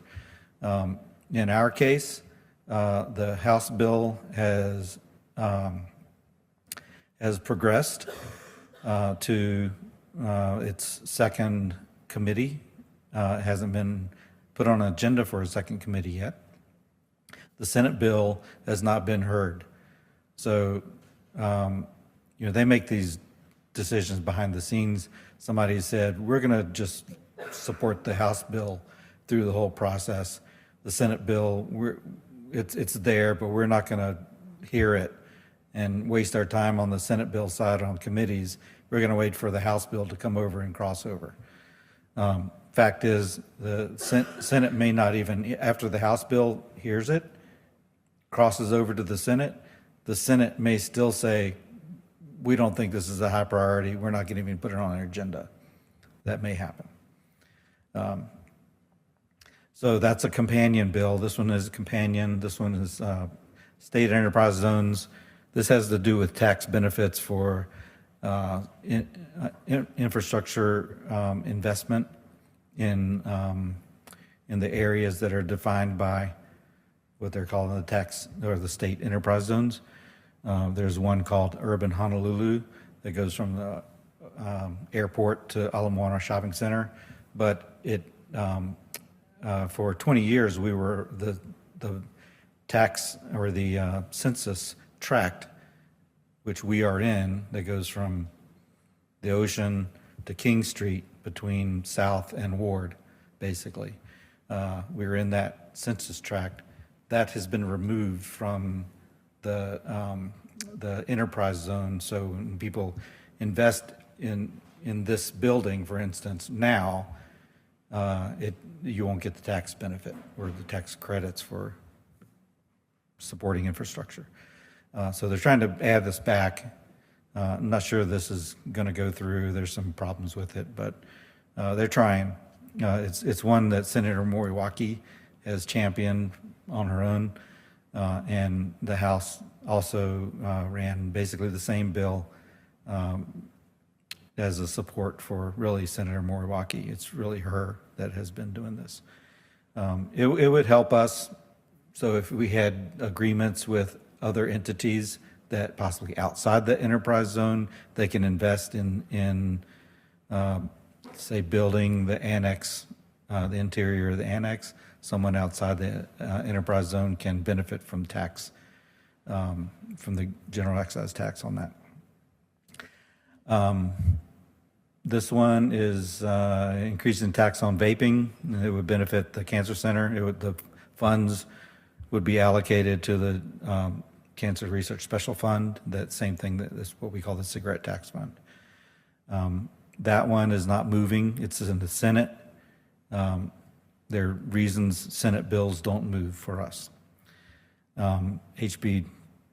In our case, the House bill has progressed to its second committee. It hasn't been put on an agenda for a second committee yet. The Senate bill has not been heard. So, they make these decisions behind the scenes. Somebody said, we're going to just support the House bill through the whole process. The Senate bill, it's there, but we're not going to hear it and waste our time on the Senate bill side on committees. We're going to wait for the House bill to come over and cross over. Fact is, the Senate may not even, after the House bill hears it, crosses over to the Senate may still say, we don't think this is a high priority. We're not going to even put it on our agenda. That may happen. So that's a companion bill. This one is a companion. This one is state enterprise zones. This has to do with tax benefits for infrastructure investment in the areas that are defined by what they're calling the tax or the state enterprise zones. There's one called Urban Honolulu that goes from the airport to Ala Moana Shopping Center. But it for 20 years we were the tax or the census tract, which we are in, that goes from the ocean to King Street between South and Ward, basically. We were in that census tract. That has been removed from the enterprise zone. So when people invest in this building, for instance, now, you won't get the tax benefit or the tax credits for supporting infrastructure. So they're trying to add this back. I'm not sure this is going to go through. There's some problems with it, but they're trying. It's one that Senator Moriwaki has championed on her own, and the House also ran basically the same bill as a support for really Senator Moriwaki. It's really her that has been doing this. It would help us. So if we had agreements with other entities that possibly outside the enterprise zone, they can invest in say, building the annex, the interior of the annex. Someone outside the enterprise zone can benefit from tax, from the general excise tax on that. This one is increasing tax on vaping. It would benefit the Cancer Center. The funds would be allocated to the Cancer Research Special Fund. That same thing, that is what we call the cigarette tax fund. That one is not moving. It's in the Senate. There are reasons Senate bills don't move for us. HB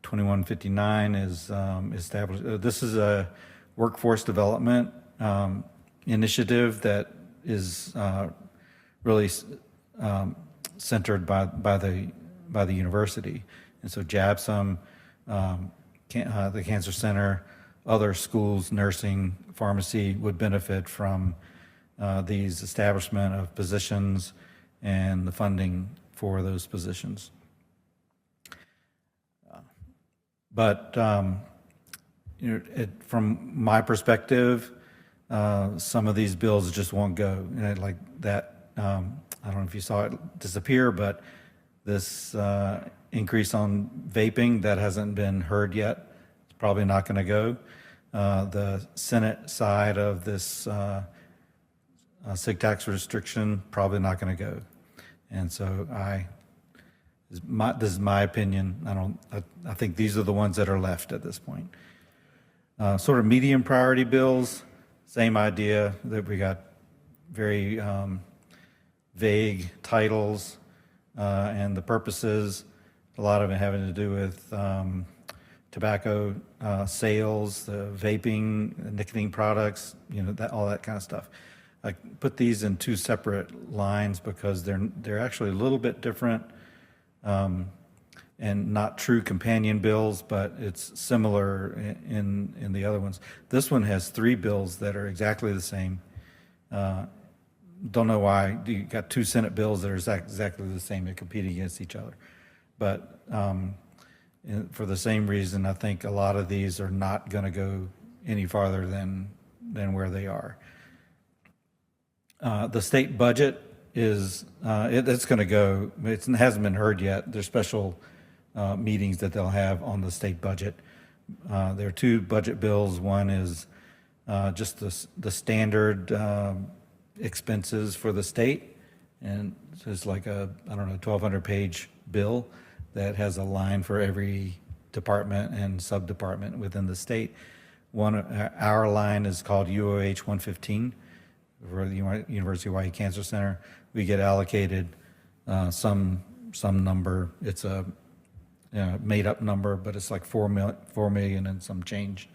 2159 is established. This is a workforce development initiative that is really centered by the university. And so JABSOM, the Cancer Center, other schools, nursing, pharmacy would benefit from these establishment of positions and the funding for those positions. But from my perspective, some of these bills just won't go. Like that, I don't know if you saw it disappear, but this increase on vaping, that hasn't been heard yet. It's probably not going to go. The Senate side of this SIG tax restriction, probably not going to go. And so this is my opinion. I think these are the ones that are left at this point. Sort of medium priority bills, same idea, that we got very vague titles and the purposes, a lot of it having to do with tobacco sales, vaping, nicotine products, all that kind of stuff. I put these in two separate lines because they're actually a little bit different and not true companion bills, but it's similar in the other ones. This one has three bills that are exactly the same. Don't know why. You got two Senate bills that are exactly the same. They compete against each other. But for the same reason, I think a lot of these are not going to go any farther than where they are. The state budget is it's going to go. It hasn't been heard yet. There's special meetings that they'll have on the state budget. There are two budget bills. One is just the standard expenses for the state, and so it's like a 1,200-page bill that has a line for every department and sub-department within the state. Our line is called UOH 115 for the University of Hawaii Cancer Center. We get allocated some number. It's a made-up number, but it's like 4 million and some change.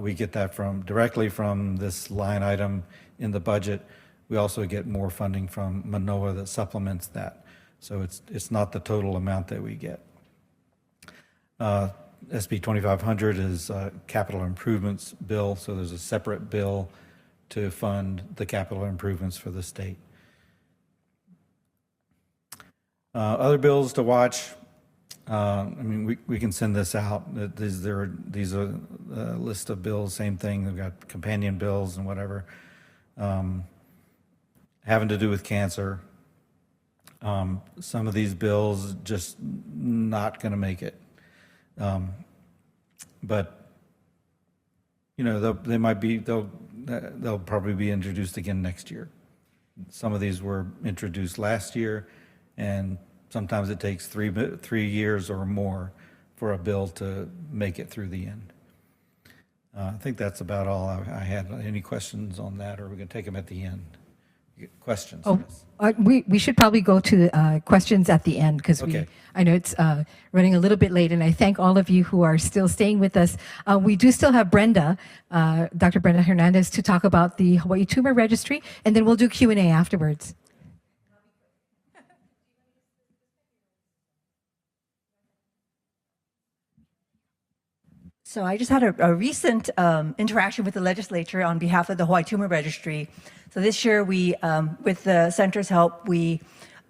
We get that directly from this line item in the budget. We also get more funding from Manoa that supplements that. So it's not the total amount that we get. SB 2500 is a capital improvements bill, so there's a separate bill to fund the capital improvements for the state. Other bills to watch. We can send this out. These are a list of bills, same thing. They've got companion bills and whatever, having to do with cancer. Some of these bills just not going to make it. But they'll probably be introduced again next year. Some of these were introduced last year, and sometimes it takes 3 years or more for a bill to make it through the end. I think that's about all I had. Any questions on that, or are we going to take them at the end? Questions? Oh, we should probably go to questions at the end because Okay. I know it's running a little bit late, and I thank all of you who are still staying with us. We do still have Brenda, Dr. Brenda Hernandez, to talk about the Hawaii Tumor Registry, and then we'll do Q&A afterwards. So I just had a recent interaction with the legislature on behalf of the Hawaii Tumor Registry. So this year, we, with the center's help, we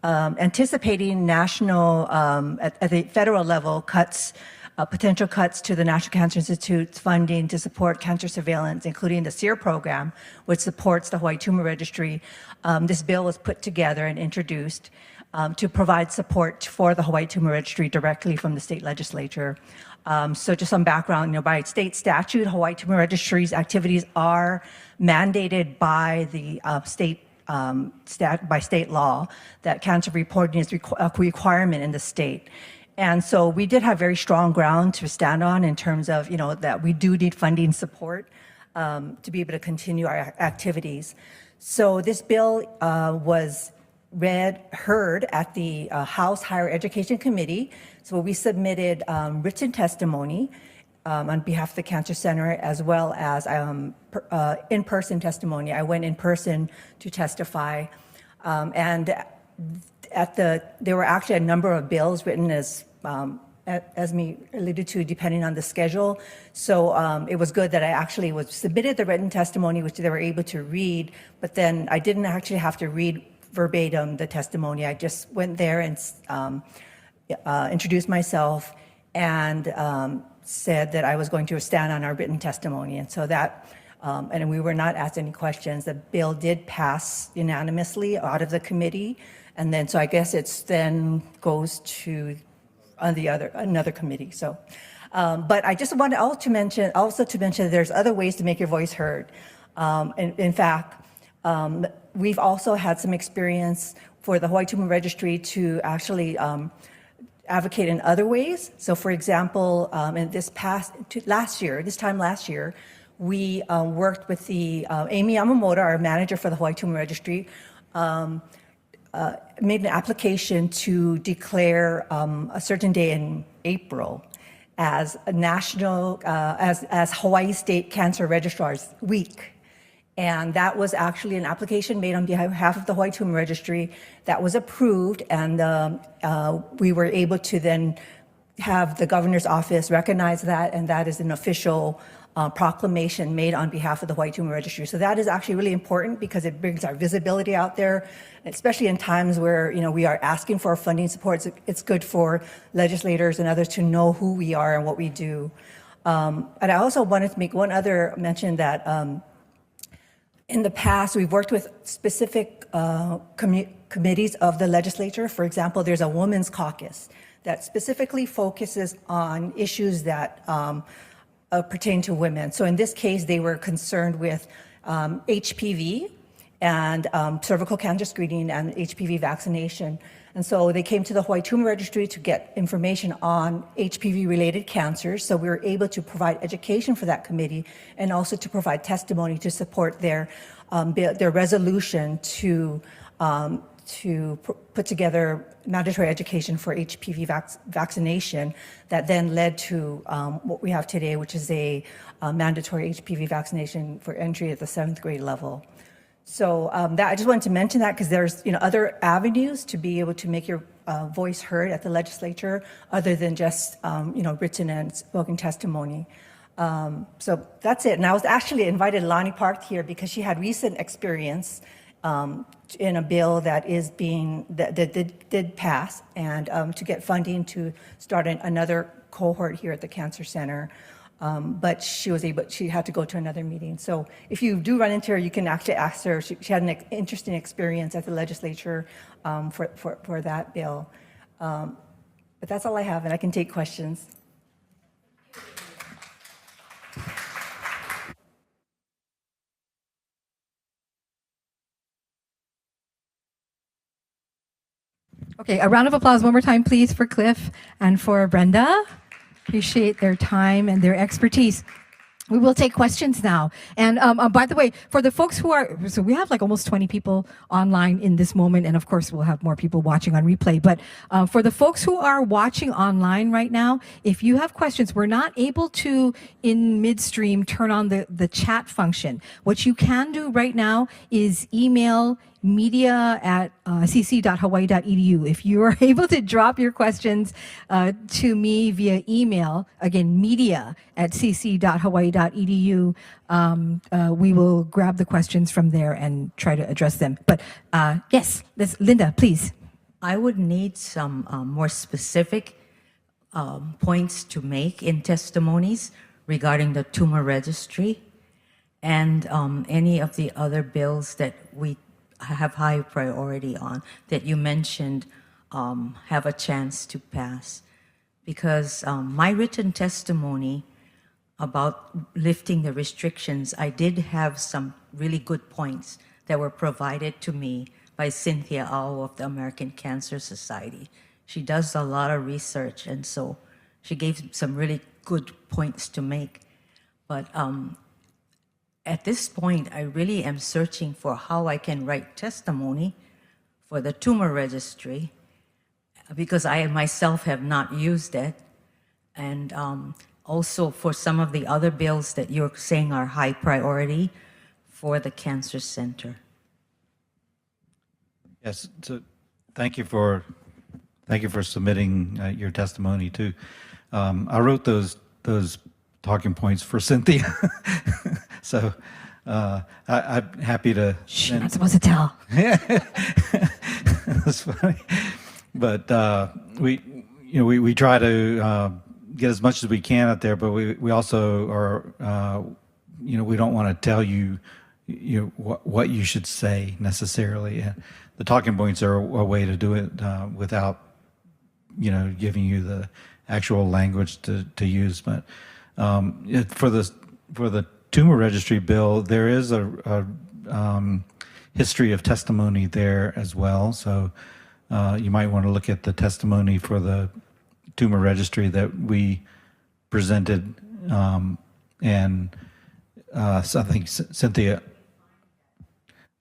anticipating national, at the federal level, potential cuts to the National Cancer Institute's funding to support cancer surveillance, including the SEER program, which supports the Hawaii Tumor Registry. This bill was put together and introduced to provide support for the Hawaii Tumor Registry directly from the state legislature. So just some background, by state statute, Hawaii Tumor Registry's activities are mandated by the by state law, that cancer reporting is a requirement in the state. And so we did have very strong ground to stand on in terms of, that we do need funding support to be able to continue our activities. So this bill was heard at the House Higher Education Committee. So we submitted written testimony on behalf of the Cancer Center, as well as in-person testimony. I went in person to testify, and there were actually a number of bills written as me alluded to, depending on the schedule. So it was good that I actually submitted the written testimony, which they were able to read, but then I didn't actually have to read verbatim the testimony. I just went there and introduced myself and said that I was going to stand on our written testimony. And so and we were not asked any questions. The bill did pass unanimously out of the committee. And then, so I guess it's then goes to another committee. So, but I just wanted to mention that there's other ways to make your voice heard. In fact, we've also had some experience for the Hawaii Tumor Registry to actually advocate in other ways. So, for example, in this time last year, we worked with Amy Yamamoto, our manager for the Hawaii Tumor Registry, made an application to declare a certain day in April as a national, as Hawaii State Cancer Registrars Week. And that was actually an application made on behalf of the Hawaii Tumor Registry that was approved, and we were able to then have the governor's office recognize that, and that is an official proclamation made on behalf of the Hawaii Tumor Registry. So that is actually really important because it brings our visibility out there, especially in times where we are asking for funding support. It's good for legislators and others to know who we are and what we do. And I also wanted to make one other mention that in the past, we've worked with specific committees of the legislature. For example, there's a women's caucus that specifically focuses on issues that pertain to women. So in this case, they were concerned with HPV and cervical cancer screening and HPV vaccination. And so they came to the Hawaii Tumor Registry to get information on HPV-related cancers. So we were able to provide education for that committee and also to provide testimony to support their resolution to put together mandatory education for HPV vaccination that then led to what we have today, which is a mandatory HPV vaccination for entry at the 7th grade level. So I just wanted to mention that because there's other avenues to be able to make your voice heard at the legislature other than just written and spoken testimony. So that's it. And I was actually invited Lonnie Park here because she had recent experience in a bill that did pass, and to get funding to start another cohort here at the Cancer Center. But she had to go to another meeting. So if you do run into her, you can actually ask her. She had an interesting experience at the legislature for that bill. But that's all I have, and I can take questions. Okay, a round of applause one more time, please, for Cliff and for Brenda. Appreciate their time and their expertise. We will take questions now. And by the way, for the folks so we have like almost 20 people online in this moment, and of course we'll have more people watching on replay. But for the folks who are watching online right now, if you have questions, we're not able to, in midstream, turn on the chat function. What you can do right now is email media@cc.hawaii.edu. If you are able to drop your questions to me via email, again, media@cc.hawaii.edu, we will grab the questions from there and try to address them. But yes, Linda, please. I would need some more specific points to make in testimonies regarding the tumor registry and any of the other bills that we have high priority on that you mentioned have a chance to pass. Because my written testimony about lifting the restrictions, I did have some really good points that were provided to me by Cynthia Au of the American Cancer Society. She does a lot of research, and so she gave some really good points to make. But at this point, I really am searching for how I can write testimony for the tumor registry because I myself have not used it, and also for some of the other bills that you're saying are high priority for the Cancer Center. Yes, so thank you for submitting your testimony too. I wrote those talking points for Cynthia, so I'm happy to. Shh, you're not supposed to tell. That's funny, but we try to get as much as we can out there, but we also are we don't want to tell you what you should say necessarily. The talking points are a way to do it without giving you the actual language to use. But for the tumor registry bill, there is a history of testimony there as well. So you might want to look at the testimony for the tumor registry that we presented, and so I think Cynthia.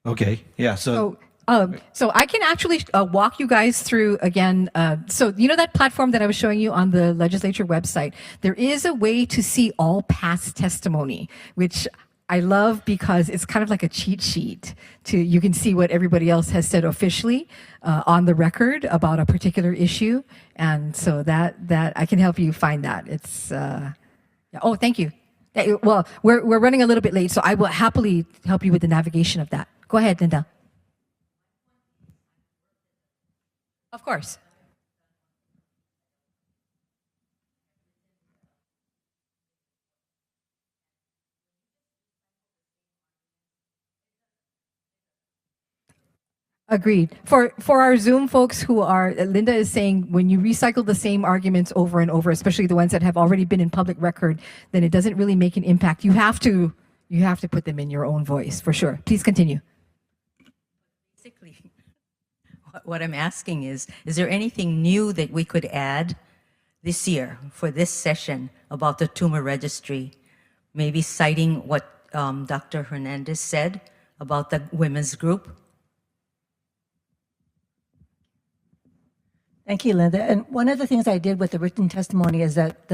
Okay, yeah. So I can actually walk you guys through again. So that platform that I was showing you on the legislature website, there is a way to see all past testimony, which I love because it's kind of like a cheat sheet. You can see what everybody else has said officially on the record about a particular issue, and so that I can help you find that. It's oh, thank you. Well, we're running a little bit late, so I will happily help you with the navigation of that. Go ahead, Linda. Of course. Agreed. For our Zoom folks who are, Linda is saying, when you recycle the same arguments over and over, especially the ones that have already been in public record, then it doesn't really make an impact. You have to put them in your own voice, for sure. Please continue. Basically, what I'm asking is there anything new that we could add this year for this session about the tumor registry? Maybe citing what Dr. Hernandez said about the women's group? Thank you, Linda. And one of the things I did with the written testimony is that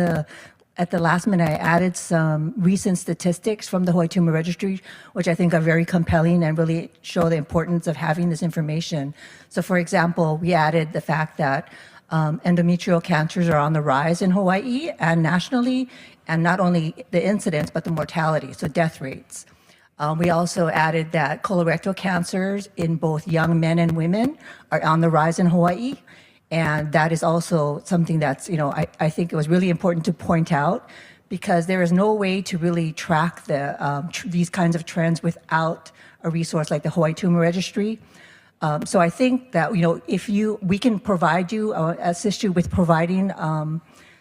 at the last minute, I added some recent statistics from the Hawaii Tumor Registry, which I think are very compelling and really show the importance of having this information. So for example, we added the fact that endometrial cancers are on the rise in Hawaii and nationally, and not only the incidence, but the mortality, so death rates. We also added that colorectal cancers in both young men and women are on the rise in Hawaii. And that is also something that's, I think it was really important to point out, because there is no way to really track these kinds of trends without a resource like the Hawaii Tumor Registry. So I think that, we can provide you, assist you with providing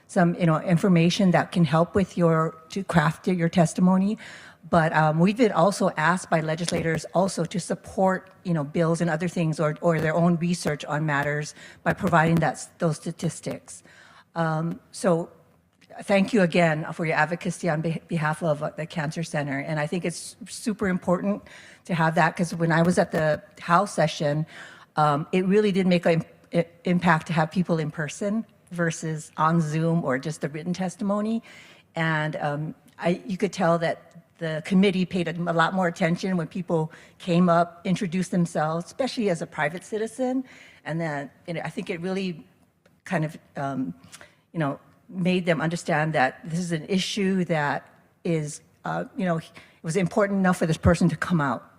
some, information that can help with to craft your testimony. But we've been also asked by legislators also to support, bills and other things or their own research on matters by providing those statistics. So thank you again for your advocacy on behalf of the Cancer Center. And I think it's super important to have that, because when I was at the House session, it really did make an impact to have people in person versus on Zoom or just the written testimony. And you could tell that the committee paid a lot more attention when people came up, introduced themselves, especially as a private citizen. And then I think it really kind of, made them understand that this is an issue that is, it was important enough for this person to come out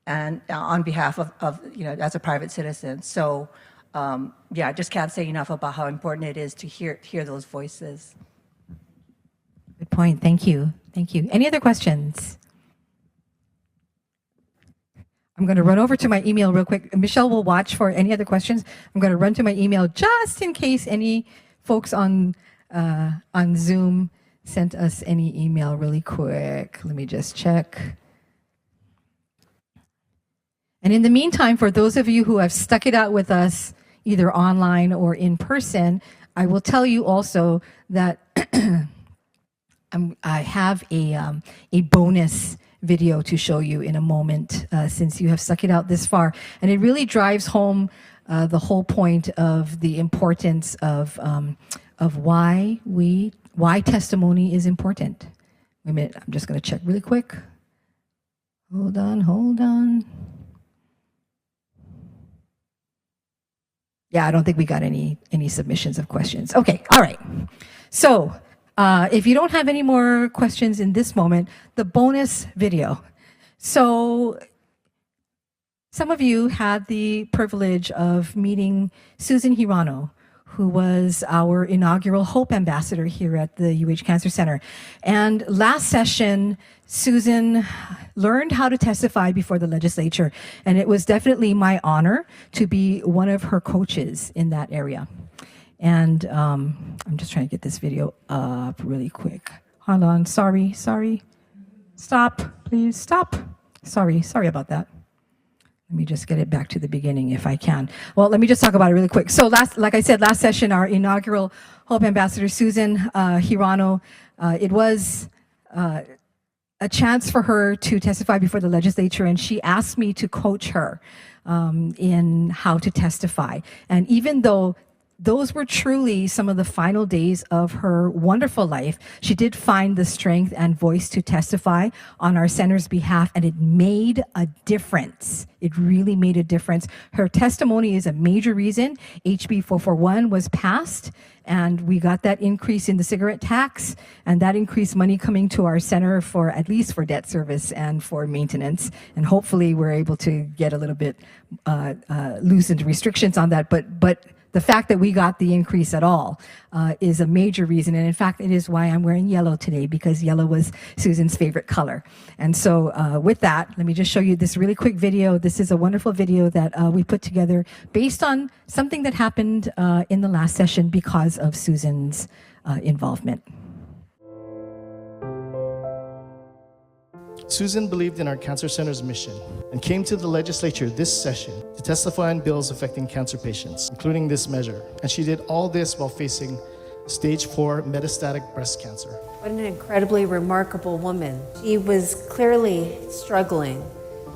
and on behalf of as a private citizen. So, I just can't say enough about how important it is to hear those voices. Good point. Thank you. Thank you. Any other questions? I'm going to run over to my email real quick. Michelle will watch for any other questions. I'm going to run to my email just in case any folks on Zoom sent us any email really quick. Let me just check. And in the meantime, for those of you who have stuck it out with us, either online or in person, I will tell you also that I have a bonus video to show you in a moment, since you have stuck it out this far. And it really drives home the whole point of the importance of why testimony is important. Wait a minute, I'm just going to check really quick. Hold on. Yeah, I don't think we got any submissions of questions. Okay, all right. So if you don't have any more questions in this moment, the bonus video. So some of you had the privilege of meeting Susan Hirano, who was our inaugural Hope Ambassador here at the UH Cancer Center. And last session, Susan learned how to testify before the legislature, and it was definitely my honor to be one of her coaches in that area. And I'm just trying to get this video up really quick. Hold on, sorry. Stop, please, stop. Sorry about that. Let me just get it back to the beginning if I can. Well, let me just talk about it really quick. So like I said, last session, our inaugural Hope Ambassador, Susan Hirano, it was a chance for her to testify before the legislature, and she asked me to coach her in how to testify. And even though those were truly some of the final days of her wonderful life, she did find the strength and voice to testify on our center's behalf, and it made a difference. It really made a difference. Her testimony is a major reason HB 441 was passed, and we got that increase in the cigarette tax, and that increased money coming to our center for at least for debt service and for maintenance. And hopefully we're able to get a little bit loosened restrictions on that. But the fact that we got the increase at all is a major reason. And in fact, it is why I'm wearing yellow today, because yellow was Susan's favorite color. And so with that, let me just show you this really quick video. This is a wonderful video that we put together based on something that happened in the last session because of Susan's involvement. Susan believed in our Cancer Center's mission and came to the legislature this session to testify on bills affecting cancer patients, including this measure. And she did all this while facing stage 4 metastatic breast cancer. What an incredibly remarkable woman. She was clearly struggling,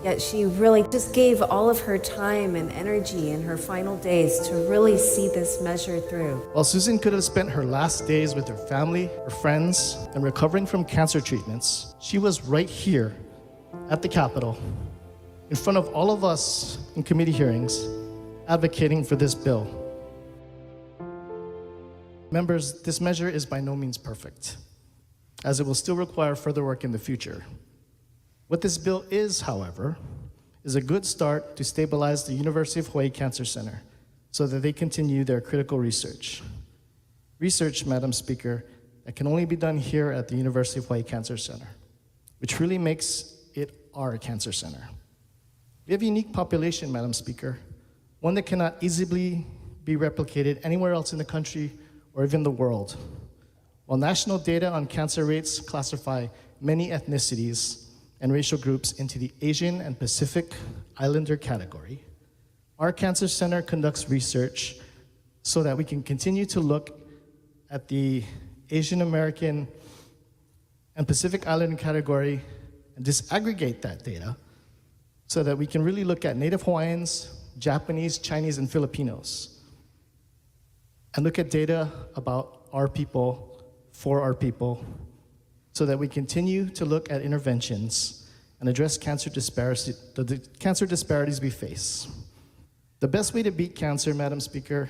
yet she really just gave all of her time and energy in her final days to really see this measure through. While Susan could have spent her last days with her family, her friends, and recovering from cancer treatments, she was right here at the Capitol, in front of all of us in committee hearings, advocating for this bill. Members, this measure is by no means perfect, as it will still require further work in the future. What this bill is, however, is a good start to stabilize the University of Hawaii Cancer Center so that they continue their critical research. Research, Madam Speaker, that can only be done here at the University of Hawaii Cancer Center, which really makes it our cancer center. We have a unique population, Madam Speaker, one that cannot easily be replicated anywhere else in the country or even the world. While national data on cancer rates classify many ethnicities and racial groups into the Asian and Pacific Islander category, our Cancer Center conducts research so that we can continue to look at the Asian American and Pacific Islander category and disaggregate that data so that we can really look at Native Hawaiians, Japanese, Chinese, and Filipinos, and look at data about our people, for our people, so that we continue to look at interventions and address the cancer disparities we face. The best way to beat cancer, Madam Speaker,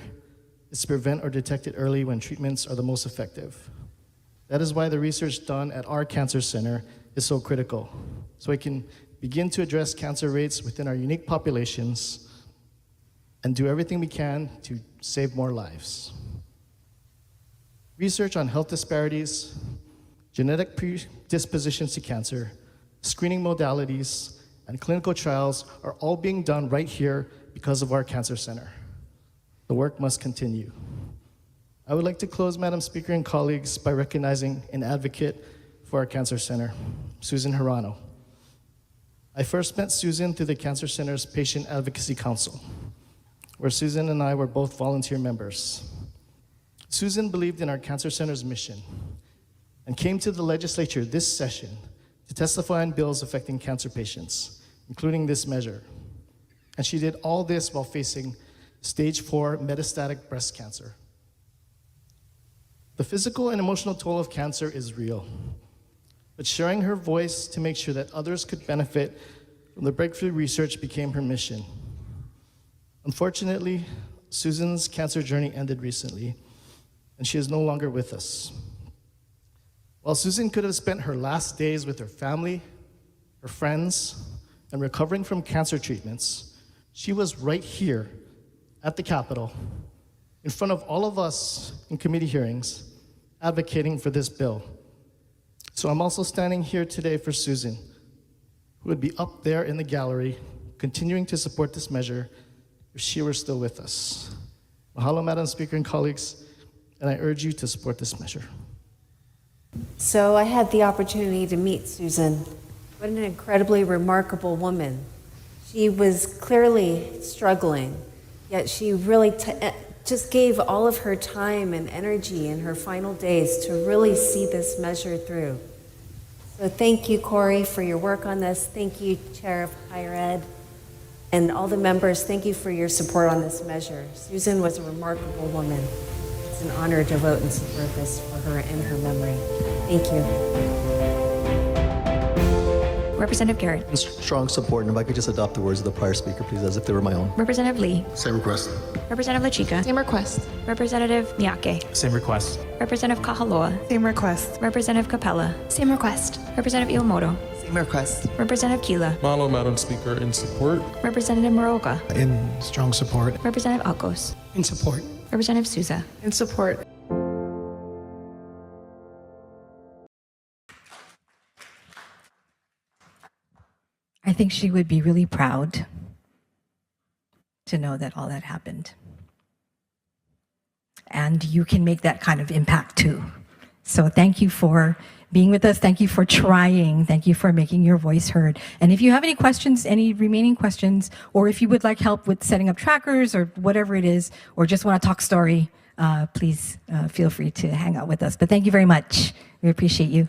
is to prevent or detect it early when treatments are the most effective. That is why the research done at our Cancer Center is so critical, so we can begin to address cancer rates within our unique populations and do everything we can to save more lives. Research on health disparities, genetic predispositions to cancer, screening modalities, and clinical trials are all being done right here because of our Cancer Center. The work must continue. I would like to close, Madam Speaker and colleagues, by recognizing an advocate for our Cancer Center, Susan Hirano. I first met Susan through the Cancer Center's Patient Advocacy Council, where Susan and I were both volunteer members. Susan believed in our Cancer Center's mission and came to the legislature this session to testify on bills affecting cancer patients, including this measure. And she did all this while facing stage 4 metastatic breast cancer. The physical and emotional toll of cancer is real, but sharing her voice to make sure that others could benefit from the breakthrough research became her mission. Unfortunately, Susan's cancer journey ended recently, and she is no longer with us. While Susan could have spent her last days with her family, her friends, and recovering from cancer treatments, she was right here at the Capitol, in front of all of us in committee hearings, advocating for this bill. So I'm also standing here today for Susan, who would be up there in the gallery, continuing to support this measure if she were still with us. Mahalo, Madam Speaker and colleagues, and I urge you to support this measure. So I had the opportunity to meet Susan. What an incredibly remarkable woman. She was clearly struggling, yet she really just gave all of her time and energy in her final days to really see this measure through. So thank you, Corey, for your work on this. Thank you, Chair of Higher Ed, and all the members. Thank you for your support on this measure. Susan was a remarkable woman. It's an honor to vote and support this for her in her memory. Thank you. Representative Garrett. In strong support, and if I could just adopt the words of the prior speaker, please, as if they were my own. Representative Lee. Same request. Representative Lachika. Same request. Representative Miyake. Same request. Representative Kahaloa. Same request. Representative Capella. Same request. Representative Iwamoto. Same request. Representative Kila. Mahalo, Madam Speaker, in support. Representative Moroka. In strong support. Representative Akos. In support. Representative Souza. In support. I think she would be really proud to know that all that happened. And you can make that kind of impact too. So thank you for being with us. Thank you for trying. Thank you for making your voice heard. And if you have any questions, any remaining questions, or if you would like help with setting up trackers or whatever it is, or just want to talk story, please feel free to hang out with us. But thank you very much. We appreciate you.